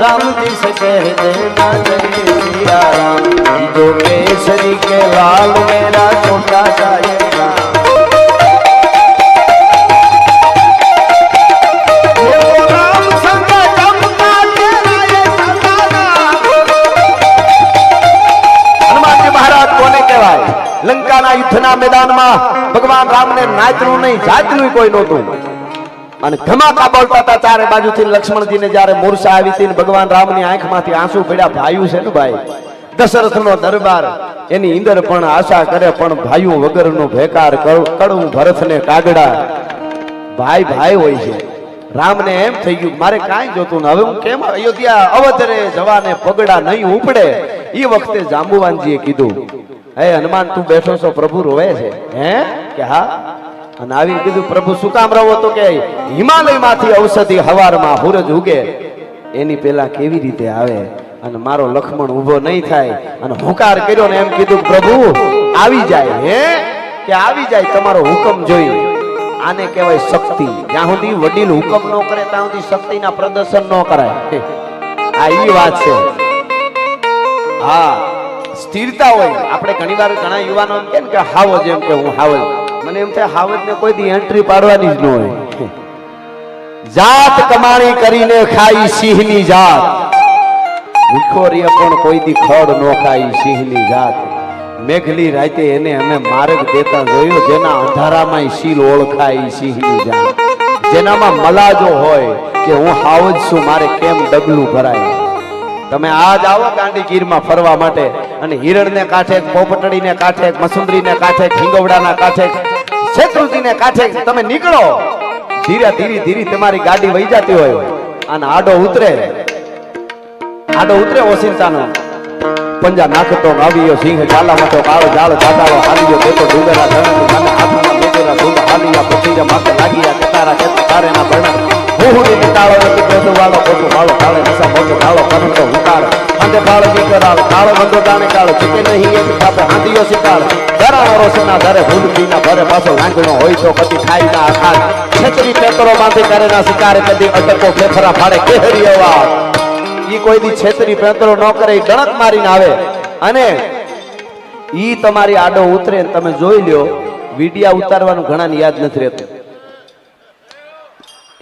राम जी से कह देना जय सिया राम, जो केसरी के लाल मेरा छोटा सा ये राम. હનુમાનજી મહારાજ કોને કહેવાય? લંકાના યુદ્ધના મેદાનમાં ભગવાન રામને નાતનું નહીં જાતનું કોઈ નહોતું અને ધમાકા બોલતા હતા ચારે બાજુથી. લક્ષ્મણજીને જ્યારે મૂર્છા આવી હતી, ભગવાન રામની આંખમાંથી આંસુ પડ્યા. ભાઈઓ છે ને ભાઈ, દશરથનો દરબાર એની અંદર પણ આશા કરે, પણ ભાઈઓ વગરનો ભેકાર કડવું ભરતને કાગડા. ભાઈ ભાઈ હોય છે. રામને એમ થઈ ગયું મારે કાંઈ જોતું ને હવે હું કેમ અયોધ્યા અવધરે જવાને પગડા નહીં ઉપડે. એ વખતે જાંબુવાનજીએ કીધું, હે હનુમાન તું બેઠો છો, પ્રભુ રોવે છે? હે કે હા. અને આવી કીધું, પ્રભુ શું કામ રહો? તો કે હિમાલયમાંથી ઔષધિ હવારમાં સૂરજ ઉગે એની પેલા કેવી રીતે આવે અને મારો લક્ષ્મણ ઊભો નહીં થાય. અને હુંકાર કર્યો ને એમ કીધું પ્રભુ આવી જાય. હે કે આવી જાય તમારો હુકમ જોઈ. આને કહેવાય શક્તિ. જ્યાં સુધી વડીલ હુકમ ન કરે ત્યાં સુધી શક્તિના પ્રદર્શન ન કરાય. આ ઈ વાત છે. હા, સ્થિરતા હોય. આપણે ઘણીવાર ઘણા યુવાનો એમ કહે ને કે હાવજ, એમ કે હું હાવજ. મને એમ થાય હાવજ ને કોઈ દી એન્ટ્રી પાડવાની જ ન હોય. જાત કમાણી કરીને ખાઈ સિંહની જાત, ભૂખો રે પણ કોઈ દી ખડ નો ખાઈ સિંહની જાત. મેઘલી રાતે એને અમે માર્ગ દેતા જોયો, જેના અંધારામાં શીલ ઓળખાય સિંહની જાત. જેનામાં મલાજો હોય કે હું હાવજ છું, મારે કેમ ડગલું ભરાય. તમે આજ આવો ગાંડીગીરમાં ફરવા માટે અને હિરણને કાંઠે, પોપટડીને કાંઠે, મસુંદરીને કાંઠે, ખીંગવડાના કાંઠે, શેત્રુજીને કાંઠે તમે નીકળો. ધીરે ધીરે તમારી ગાડી વહી જતી હોય અને આડો ઉતરે ઓસિંતાનો પંજા નાખતો આવ્યો સિંહ ચાલામાં તો કાળો જાળ જાડાળો હાલ્યો દેતો ડુંગરા ધણની સામે હાથમાં મેજેલા ધૂળ હાલિયા પછીજા માથે લાગીયા કતારા કેતા તારેના બરણા હુહુડી નિતાળો નથી કોતો વાળો કોતો વાળો કાળે નસા મોટો ઢાળો કરતો હુકાર અંતે બાળ દીકરાળ કાળો બંધો દાણે કાળો ચૂકે નહીં એક થાપે હાંડીયો શિકાર ધરાણો રોશના ધરે ભૂલકીના ભરે પાછો લાંગણો હોય તો કદી ખાઈ ના આખાર છેતરી પેતરો બાંધી કરે ના શિકારે કદી અટકો ફેફરા ફાડે કેહરી અવાજ. ઈ કોઈ દી છેતરી પેતરો ન કરે, ઈ ડણક મારીને આવે અને ઈ તમારી આડો ઉતરે ને તમે જોઈ લ્યો. વિડિયા ઉતારવાનું ઘણાને યાદ નથી રહેતું.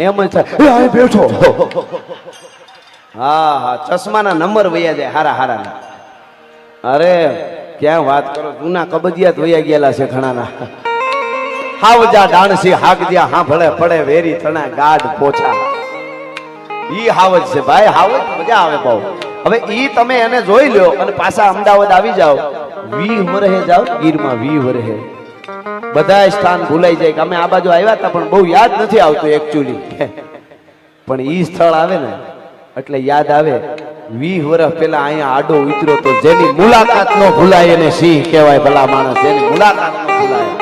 એમ જ થાય અહીં બેઠો. હા, ચશ્માના નંબર વયા જાય હારા હારા. અરે ક્યાં વાત કરો, જૂના કબજિયાત વયા ગયેલા છે ઘણાના. હાવજા ડાણસી હાગજ્યા હા ભળે પડે વેરી તણા ગાઢ પોછા. ઈ હાવજ છે ભાઈ, હાવજ મજા આવે બહુ. હવે ઈ તમે એને જોઈ લ્યો અને પાછા અમદાવાદ આવી જાઓ. 20 વર્ષે જાઓ ગીરમાં, 20 વર્ષે બધા સ્થાન ભૂલાઈ જાય કે અમે આ બાજુ આવ્યા હતા પણ બહુ યાદ નથી આવતું એકચ્યુઅલી. પણ ઈ સ્થળ આવે ને એટલે યાદ આવે. 20 વર્ષ પહેલા અહીંયા આડો ઉતર્યો તો જેની મુલાકાત ન ભૂલાય એને સિંહ કહેવાય. ભલા માણસ જેની મુલાકાત ન ભૂલાય.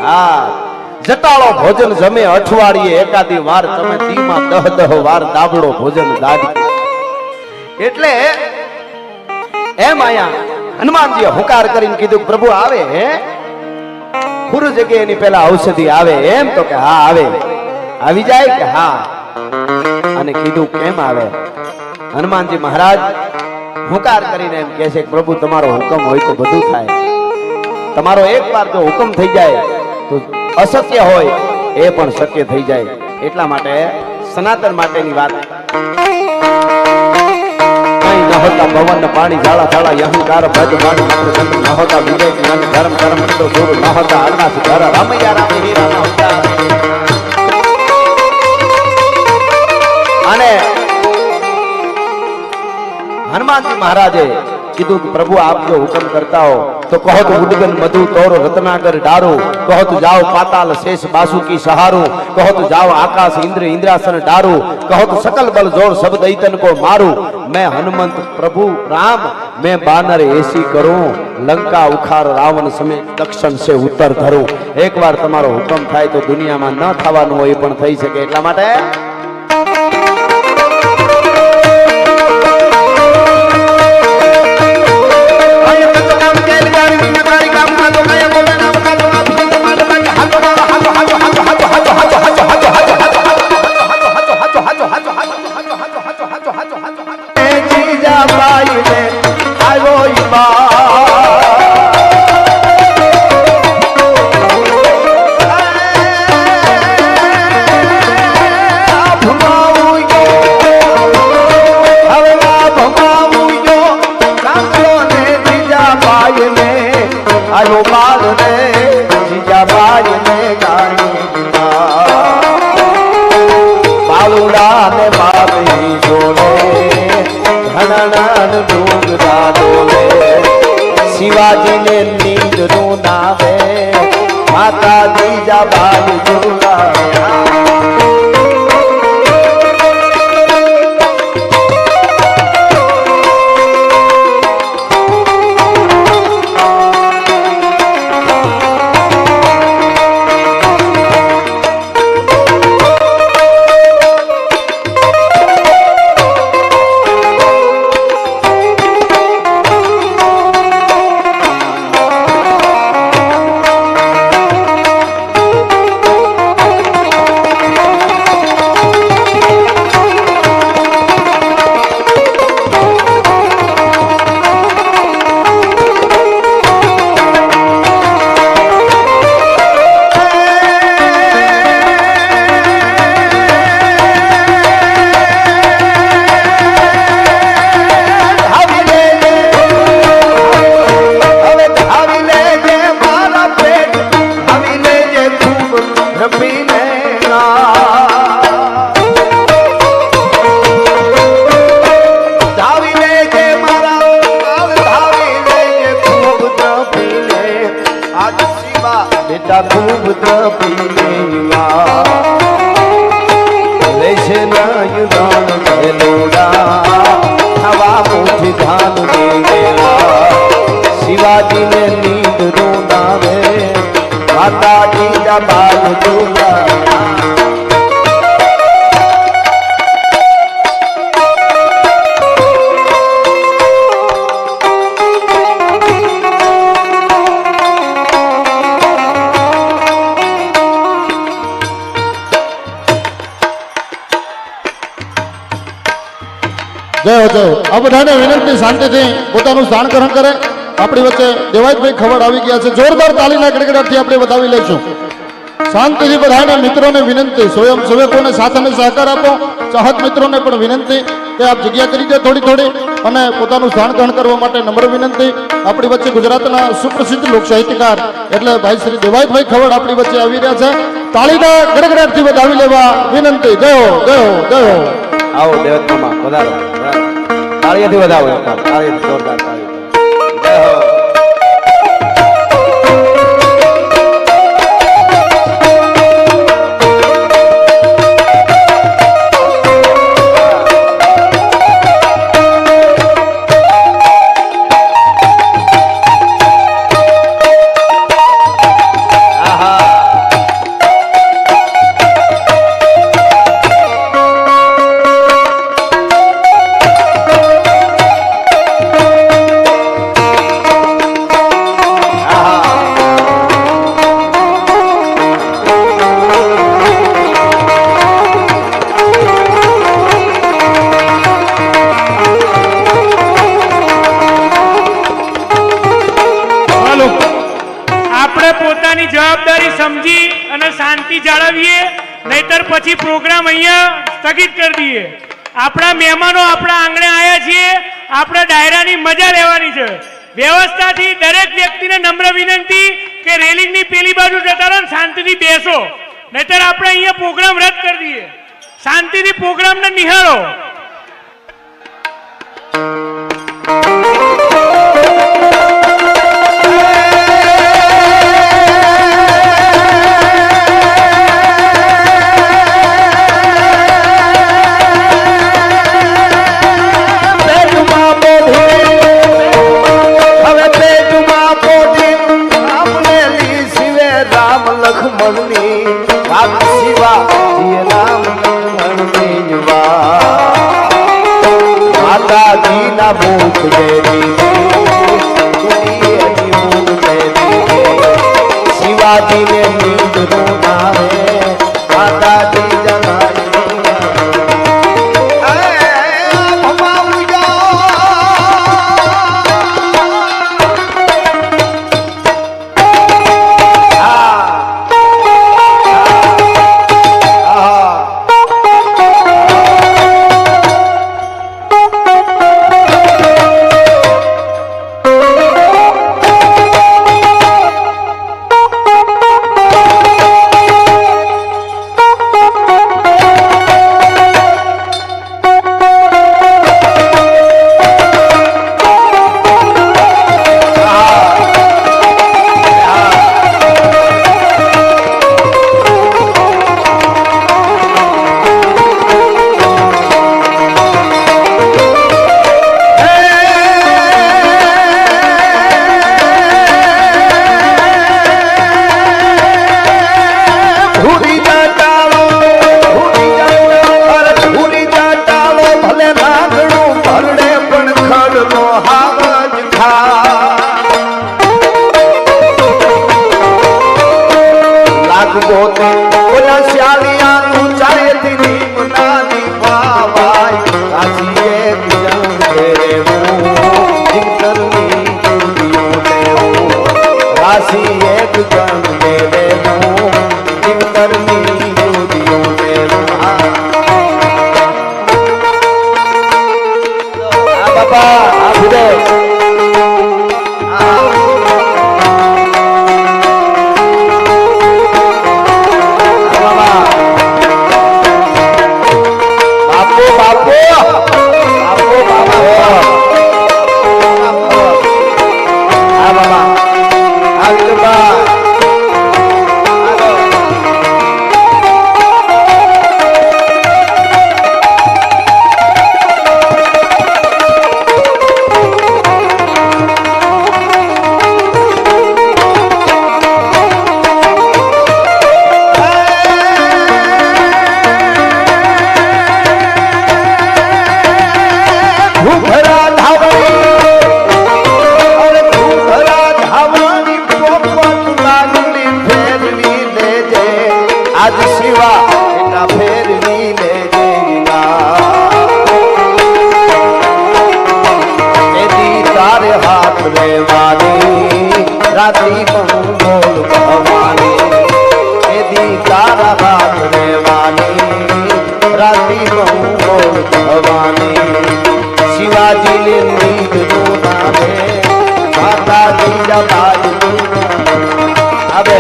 હા, જટાળો ભોજન જમે અઠવાડિયે એકાદી વાર, તમે દીમાં 10 વાર દાબડો ભોજન દાડી. એટલે એમ આયા હનુમાનજીએ હુંકાર કરીને કીધું પ્રભુ આવે હે પૂર જગ્યાએ એની પેલા ઔષધિ આવે. એમ તો કે હા આવે. આવી જાય કે હા. અને કીધું કેમ આવે. હનુમાનજી મહારાજ હુંકાર કરીને એમ કહે છે પ્રભુ તમારો હુકમ હોય તો બધું થાય. તમારો એક વાર જો હુકમ થઈ જાય તો અશક્ય હોય એ પણ શક્ય થઈ જાય. એટલા માટે સનાતન માટેની વાત. કઈ ન હોતા પવન પાણી ઝાડા ઝાડા અહંકાર ભજ માનું મંત્ર ન હોતા વિવેક મન ધર્મ ધર્મ તો સુર ન હોતા અનાથ ધર રામૈયા રામ હીરા ન હોતા. અને હનુમાનજી મહારાજે કીધું કે પ્રભુ આપ જો હુકમ કરતા હો તો કહો તો ઉડગન મધુ તોર રત્નાકર ડારું, કહો તો જાઓ પાતાલ શેષ બાસુકી સહારું, કહો તો જાઓ આકાશ इंद्र इंद्रासन डारू, કહો તો सकल बल जोर सब दैतन को मारू, मैं हनुमंत प्रभु राम मैं बानर ऐसी करूं, लंका उखाड़ रावण समेत दक्षिण से उत्तर धरूं. एक बार તમારો હુકમ થાય તો દુનિયામાં ન થવાનું હોય પણ થઈ શકે. એટલા માટે शिवाजी ने नींद रूनावे माता दीजा बाल झूला. નાય દાન મેલોડા હવા મુઠી ધાન દેવેલા શિવાજીને નીંદ રોનાવે માતાજી જા બાલ જોલા જય હો જય હો. આ બધાને વિનંતી શાંતિથી પોતાનું સ્થાનકરણ કરે. આપણી વચ્ચે દેવાયતભાઈ ખવડ આવી ગયા છે. જોરદાર તાલીના ગડગડાટથી આપણે વધાવી લઈશું. શાંતિથી બધાને મિત્રોને વિનંતી, સ્વયંસેવકોને સાથ અને સહકાર આપો. ચાહક મિત્રોને પણ વિનંતી કે આપ જગ્યા કરી દે થોડી થોડી અને પોતાનું સ્થાનકરણ કરવા માટે નમ્ર વિનંતી. આપણી વચ્ચે ગુજરાતના સુપ્રસિદ્ધ લોક સાહિત્યકાર એટલે ભાઈ શ્રી દેવાયતભાઈ ખવડ આપણી વચ્ચે આવી રહ્યા છે. તાળીના ગડગડાટથી વધાવી લેવા વિનંતી. જય હો જય હો જય હો. આવો દેવતમાં વધારો તાળીઓથી વધાવો તાળીઓથી જોરદાર તાળી જય હો પોતાની જવાબદારી સમજી અને શાંતિ જાળવીએ, નહીતર પછી પ્રોગ્રામ અહીંયા સ્થગિત કરી દઈએ. આપણા મહેમાનો આપણા આંગણે આવ્યા છીએ, આપણે ડાયરાની મજા લેવાની છે. વ્યવસ્થાથી દરેક વ્યક્તિને નમ્ર વિનંતી કે રેલિંગની પેલી બાજુ જતા રહો, શાંતિથી બેસો, નહીતર આપણે અહીંયા પ્રોગ્રામ રદ કરી દઈએ. શાંતિથી પ્રોગ્રામને નિહાળો. શિવાજી ને નીંદ રોનાવે માતાજી જમાઈ મેળવી લેજે એથી તારે હાથ લેવાની રાતી પણ બોલ ભવાની એથી તારા હાથ લેવાની રાતી પણ બોલ ભવાની શિવાજીને નીકળું નામે માતાજી બાજુ આવે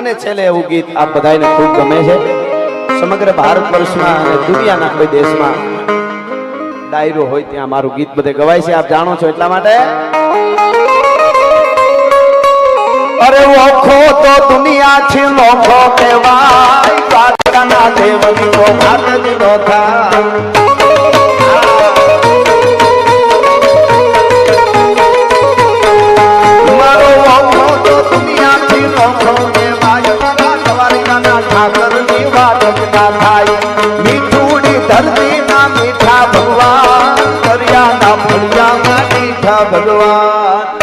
અને છેલ્લે એવું ગીત આ બધાને ખૂબ ગમે છે સમગ્ર ભારત વર્ષમાં અને દુનિયાના કોઈ દેશમાં ડાયરો હોય ત્યાં મારું ગીત બધે ગવાય છે આપ જાણો છો એટલા માટે અરે ઓખો તો દુનિયા છે લોખો કહેવાય દ્વારકાના દેવની તો વાત જ ન થાય મારો ઓખો તો દુનિયા છે લોખો કહેવાય દ્વારકાના ઠાકરની વાત જ ના થાય મીઠુડી ધરતી ના મીઠા ભગવાન દરિયાના ફળિયાના મીઠા ભગવાન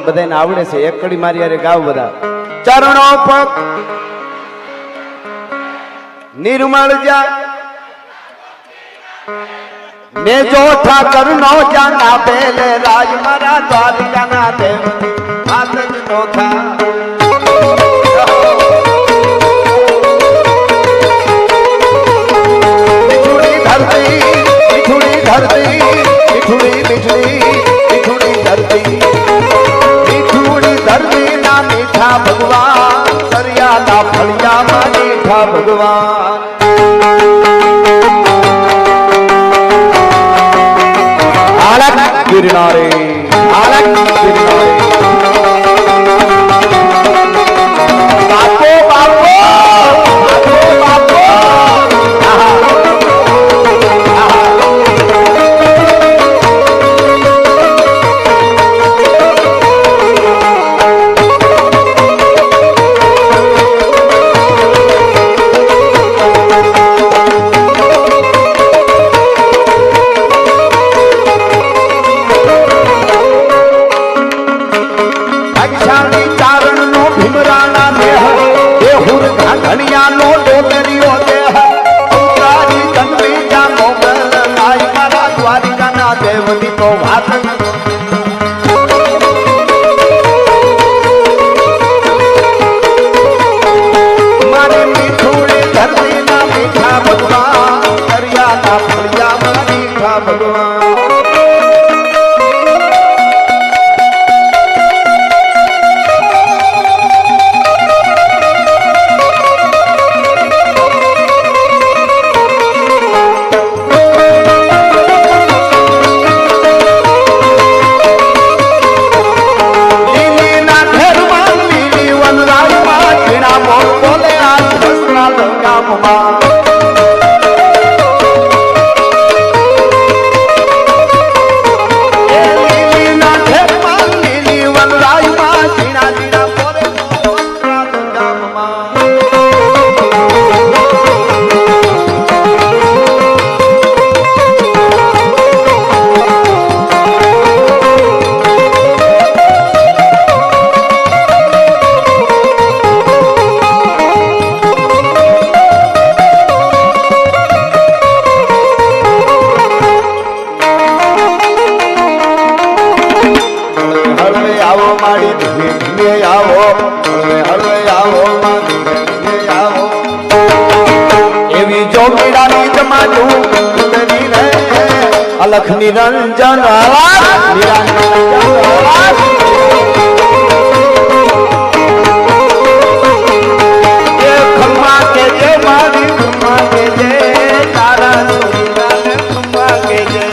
બધાને આવડે છે એક કડી મારી યારે ગાવ બધા ચરણો પગ નિર્મળ જા ને જો ઠાકર નો જાના પેલે રાજ મારા દ્વારકાના દેવ હાથ જ નો થા મિઠુડી ધરતી મિઠુડી ધરતી ધરતી ના મીઠા ભગવાન દરિયાના ફળિયામાં મીઠા ભગવાન આલક ગિરનારે બાપો બાપો ડોલરીઓ દે ઉતારી જન્મી જા મોગલ આઈ મારા દ્વારિકાના દેવની તો વાત મારી મીઠુડી ધરતીના મીઠા ભગવાન દરિયાના ફળિયામાં મીઠા ભગવાન અલખ નિરંજન ખમ્મા કે જય મારી ખમ્મા કે જય તારા ખમ્મા કે જય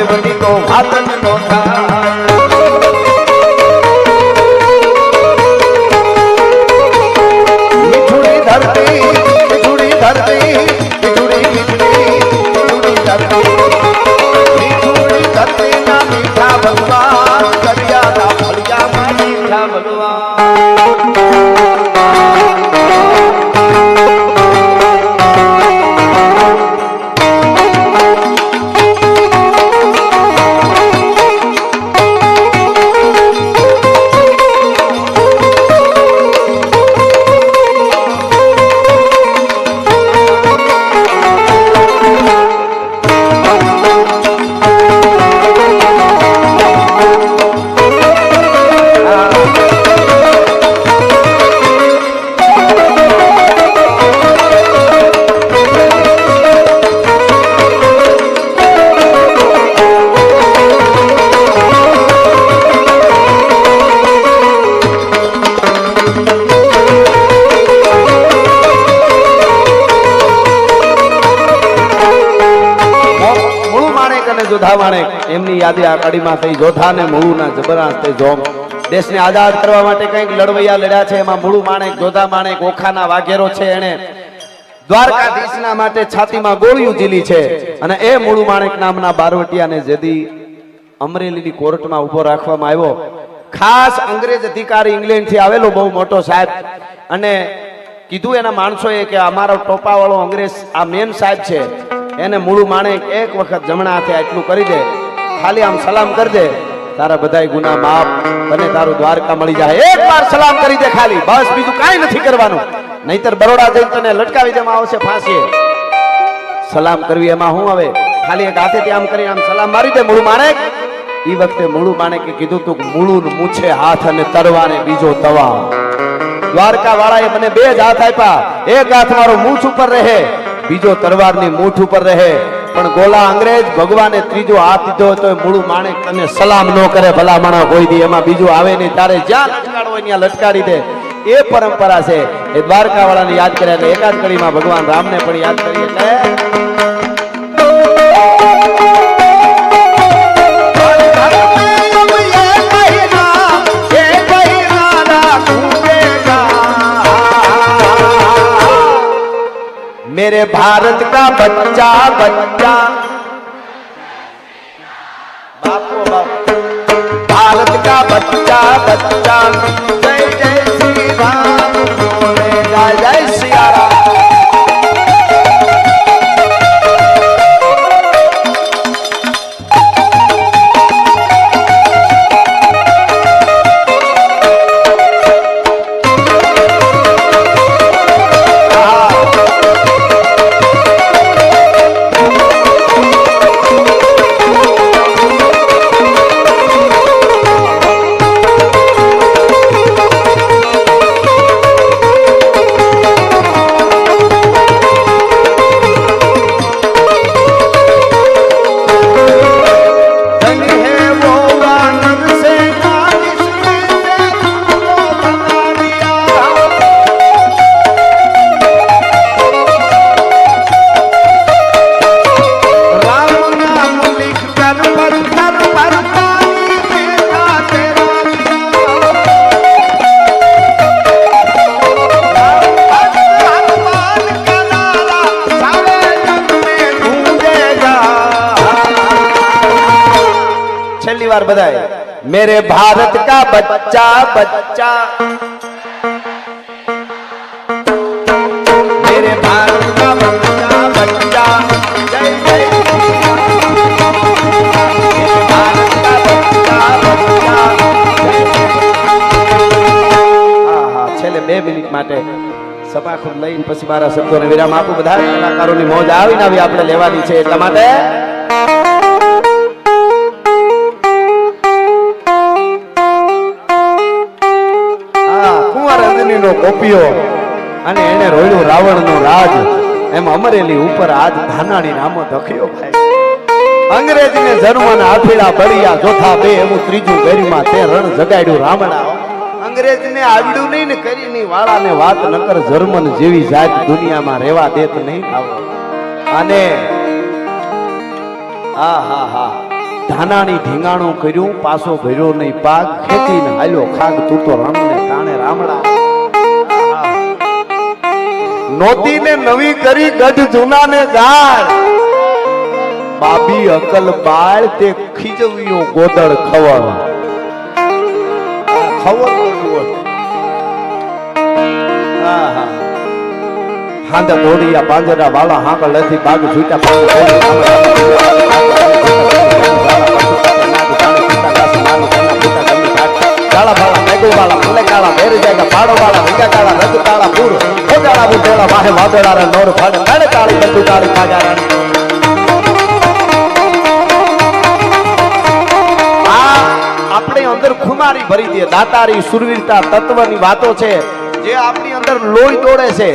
દેવની તો વાત ન થાય મીઠુડી ધરતી મીઠુડી ધરતી મીઠુડી મીઠડી મીઠુડી ધરતી મીઠુડી ધરતી ના મીઠા ભગવાન દરિયાના ફળિયામાં મીઠા ભગવાન જોધા માણેક એમની યાદી આ કડીમાં થઈ જોધા ને મુળુના જબરાંશ તે જોમ દેશને આઝાદ કરવા માટે કંઈક લડવૈયા લડ્યા છે એમાં મુળુ માણેક જોધા માણેક ઓખાના વાઘેરો છે એને દ્વારકાધીશના માટે છાતીમાં ગોળીઓ ઝીલી છે અને એ મુળુ માણેક નામના બારવટિયાને જેદી અમરેલીની કોર્ટમાં ઉભો રાખવામાં આવ્યો ખાસ અંગ્રેજ અધિકારી ઇંગ્લેન્ડ થી આવેલો બહુ મોટો સાહેબ અને કીધું એના માણસોએ કે અમારો ટોપાવાળો અંગ્રેજ આ મેન સાહેબ છે એને મુળુ માણેક એક વખત જમણા હાથે આટલું કરી દે ખાલી આમ સલામ કરી દે તારા બધાય ગુના માફ તને તારું દ્વારકા મળી જાય એકવાર સલામ કરી દે ખાલી બસ બીજું કાંઈ નથી કરવાનું નહીતર બરોડા જઈને તને લટકાવી દેવામાં આવશે ફાંસીએ સલામ કરવી એમાં હું હવે ખાલી એક હાથેથી આમ કરી આમ સલામ મારી દે મુળુ માણેક ઈ વખતે મુળુ માણેકે કીધું તું મુળુન મૂછે હાથ અને તરવાને બીજો તવા દ્વારકા વાળાએ મને બે જ હાથ આપ્યા એક હાથ મારો મૂછ ઉપર રહે બીજો તરવારની મૂઠ ઉપર રહે પણ ગોલા અંગ્રેજ ભગવાને ત્રીજો હાથ દીધો તો મૂળું માણેક તને સલામ ન કરે ભલા માણા કોઈ દી એમાં બીજું આવે નહીં તારે જ્યાં લટકાડો હોય ત્યાં લટકાડી દે એ પરંપરા છે એ દ્વારકા વાળાને યાદ કર્યા એટલે એકાદ કડીમાં ભગવાન રામને પણ યાદ કરી એટલે मेरे भारत का बच्चा बच्चा बापो बाप भारत का बच्चा बच्चा जय जय श्री राम बोलेगा जय सिया राम बार बधाई मेरे भारत का बच्चा बच्चा मेरे भारत का बच्चा बच्चा जय जय भारत का बच्चा बच्चा હા છેલ્લે 2 મિનિટ માટે સભા ખુદ લઈને પછી મારા શબ્દોને વિરામ આપું બધા કલાકારોની મોજ આવીને આવી આપણે લેવાની છે એટલા માટે કોપીઓ અને એને રોયડું રાવણનો રાજ એમ અમરેલી ઉપર આજ ધાનાણી નામો ધખ્યો ભાઈ અંગ્રેજને જન્મના આઠેડા બળિયા જોથા બે એમ ત્રીજું ગરીમાં તે રણ જગાડ્યું રામડા અંગ્રેજને આવડ્યું નહીં ને કરી ની વાળાને વાત નકર જર્મન જેવી જાત દુનિયામાં રહેવા દેત નહીં આવો અને આ હા હા ધાનાણી ઢીંગાણું કર્યું પાછો ભર્યો નહીં પાગ ખેતીને હાલ્યો ખાગ તું તો રણને તાણે રામડા નોતી ને નવી કરી ગઢ જૂના ને જાળ બાબી અકલ બાળ તે ખીજવ્યો ગોદળ ખવળ હાંડા દોડિયા પાંજરા વાળા હાંકળ નથી બાગ છૂટા કાળા બાળા મેગો બાળા મલે કાળા મેર જાયગા પાડો બાળા વિકા કાળા રગ કાળા પૂર ખોજાળા બુટેલા વાહે વાદળારા નોર ફાડે કાળે કાળી બંદુ કાળી પાગારા આ આપણે અંદર ખુમારી ભરી દે દાતારી સુરવીરતા તત્વની વાતો છે જે આપણી અંદર લોહી દોડે છે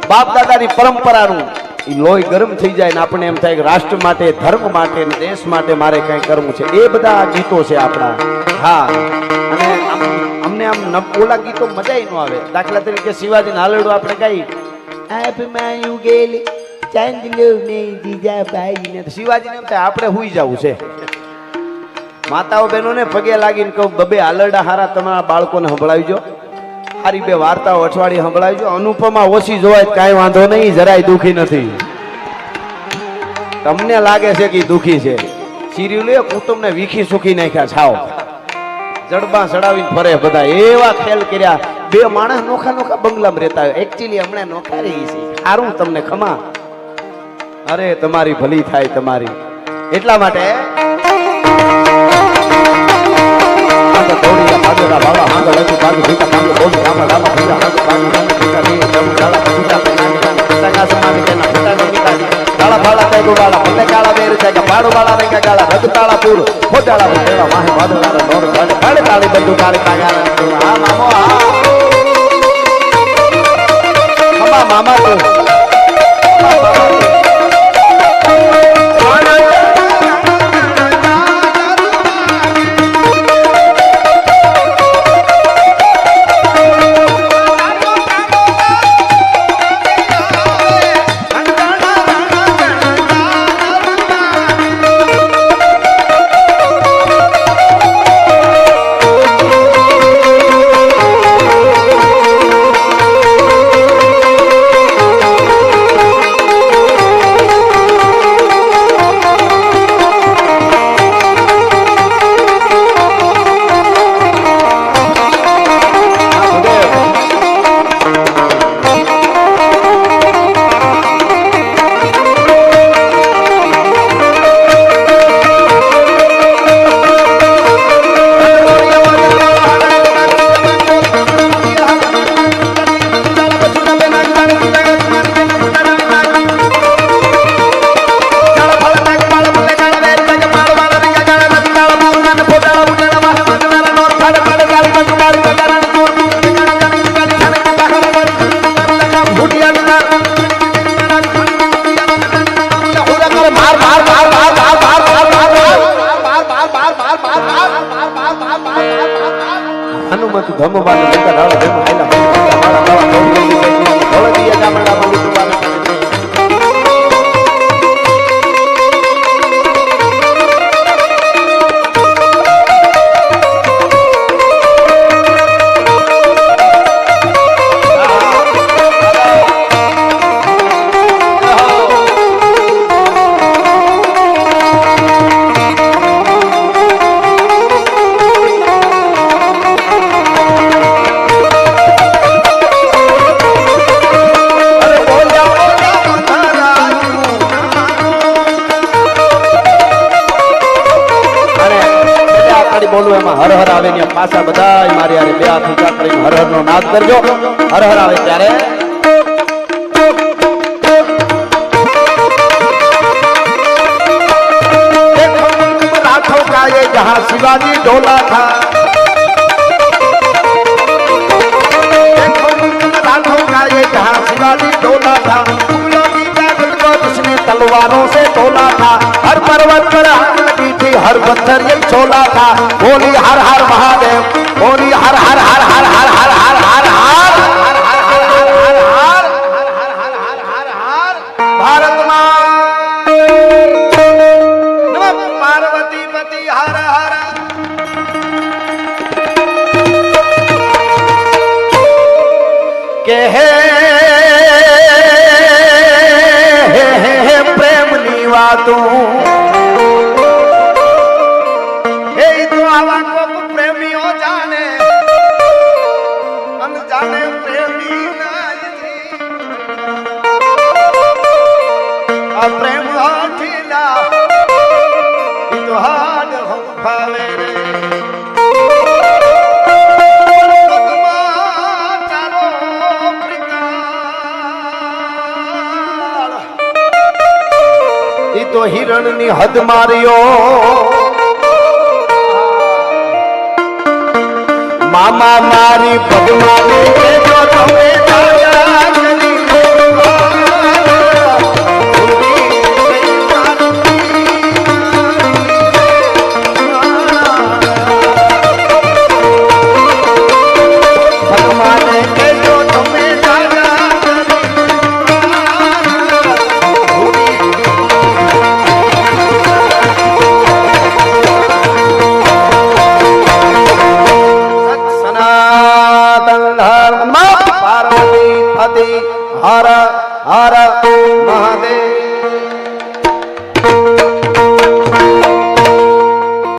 બાપ દાદાની પરંપરાનું ઈ લોહી ગરમ થઈ જાય ને આપણે એમ થાય કે રાષ્ટ્ર માટે ધર્મ માટે ને દેશ માટે મારે કંઈ કરવું છે એ બધા ગીતો છે આપણા હા અને અમને આમ ઓલા ગીતો મજા ન આવે દાખલા તરીકે શિવાજી હાલડું આપણે કઈ આપમાં ગેલી ચાંદલો ને જીજાબાઈ ને શિવાજી ને એમ થાય આપણે હુઈ જવું છે માતાઓ બહેનોને પગે લાગીને કહું બબે હાલરડા હારા તમારા બાળકોને સંભળાવજો સારી 2 વાર્તાઓ અઠવાડિયે સંભળાવજો અનુપમા ઓછી જોવાય કાંઈ વાંધો નહીં જરાય દુખી નથી તમને લાગે છે કે દુખી છે સિરિયલ કુટુંબને વીખી સુખી નાખ્યા છાવ જડબા ચડાવીને ફરે બધા એવા ખેલ કર્યા 2 માણસ નોખા નોખા બંગલામાં રહેતા હોય એકચ્યુઅલી હમણાં નોખા રહી છે સારું તમને ખમા અરે તમારી ભલી થાય તમારી એટલા માટે મામા હનુમત ધમવાનું જગત હાલ ધમ આયલા મારા બાવા ધોળી દિયા ગામડા માં લીધું બોલું એમાં હર હર આવે ને પાછા બધા મારી યારે બે હાથ ઊંચા કરીને હર હર નો નાદ કરજો હર હર આવે ત્યારે राठों का ये जहां शिवाजी डोला था राठों का ये जहां शिवाजी डोला था मुगलों की ताकत को उसने तलवारों से तोला था हर पर्वत पर आग लगी थी हर पत्थर ये छोला था बोली हर हर महादेव बोली हर हर हर हर हर हर हर हर हर भारत मां पार्वती पति हर हर के हे प्रेम निवातू हे तो आवा को प्रेमी हो जाने अनजाने प्रेमी नाजी आ प्रेम हो ठीला तो हाड हम भावे रे तो हिरण नी हद मारियो मामा मारी पगमाने के जो तुम्हें हर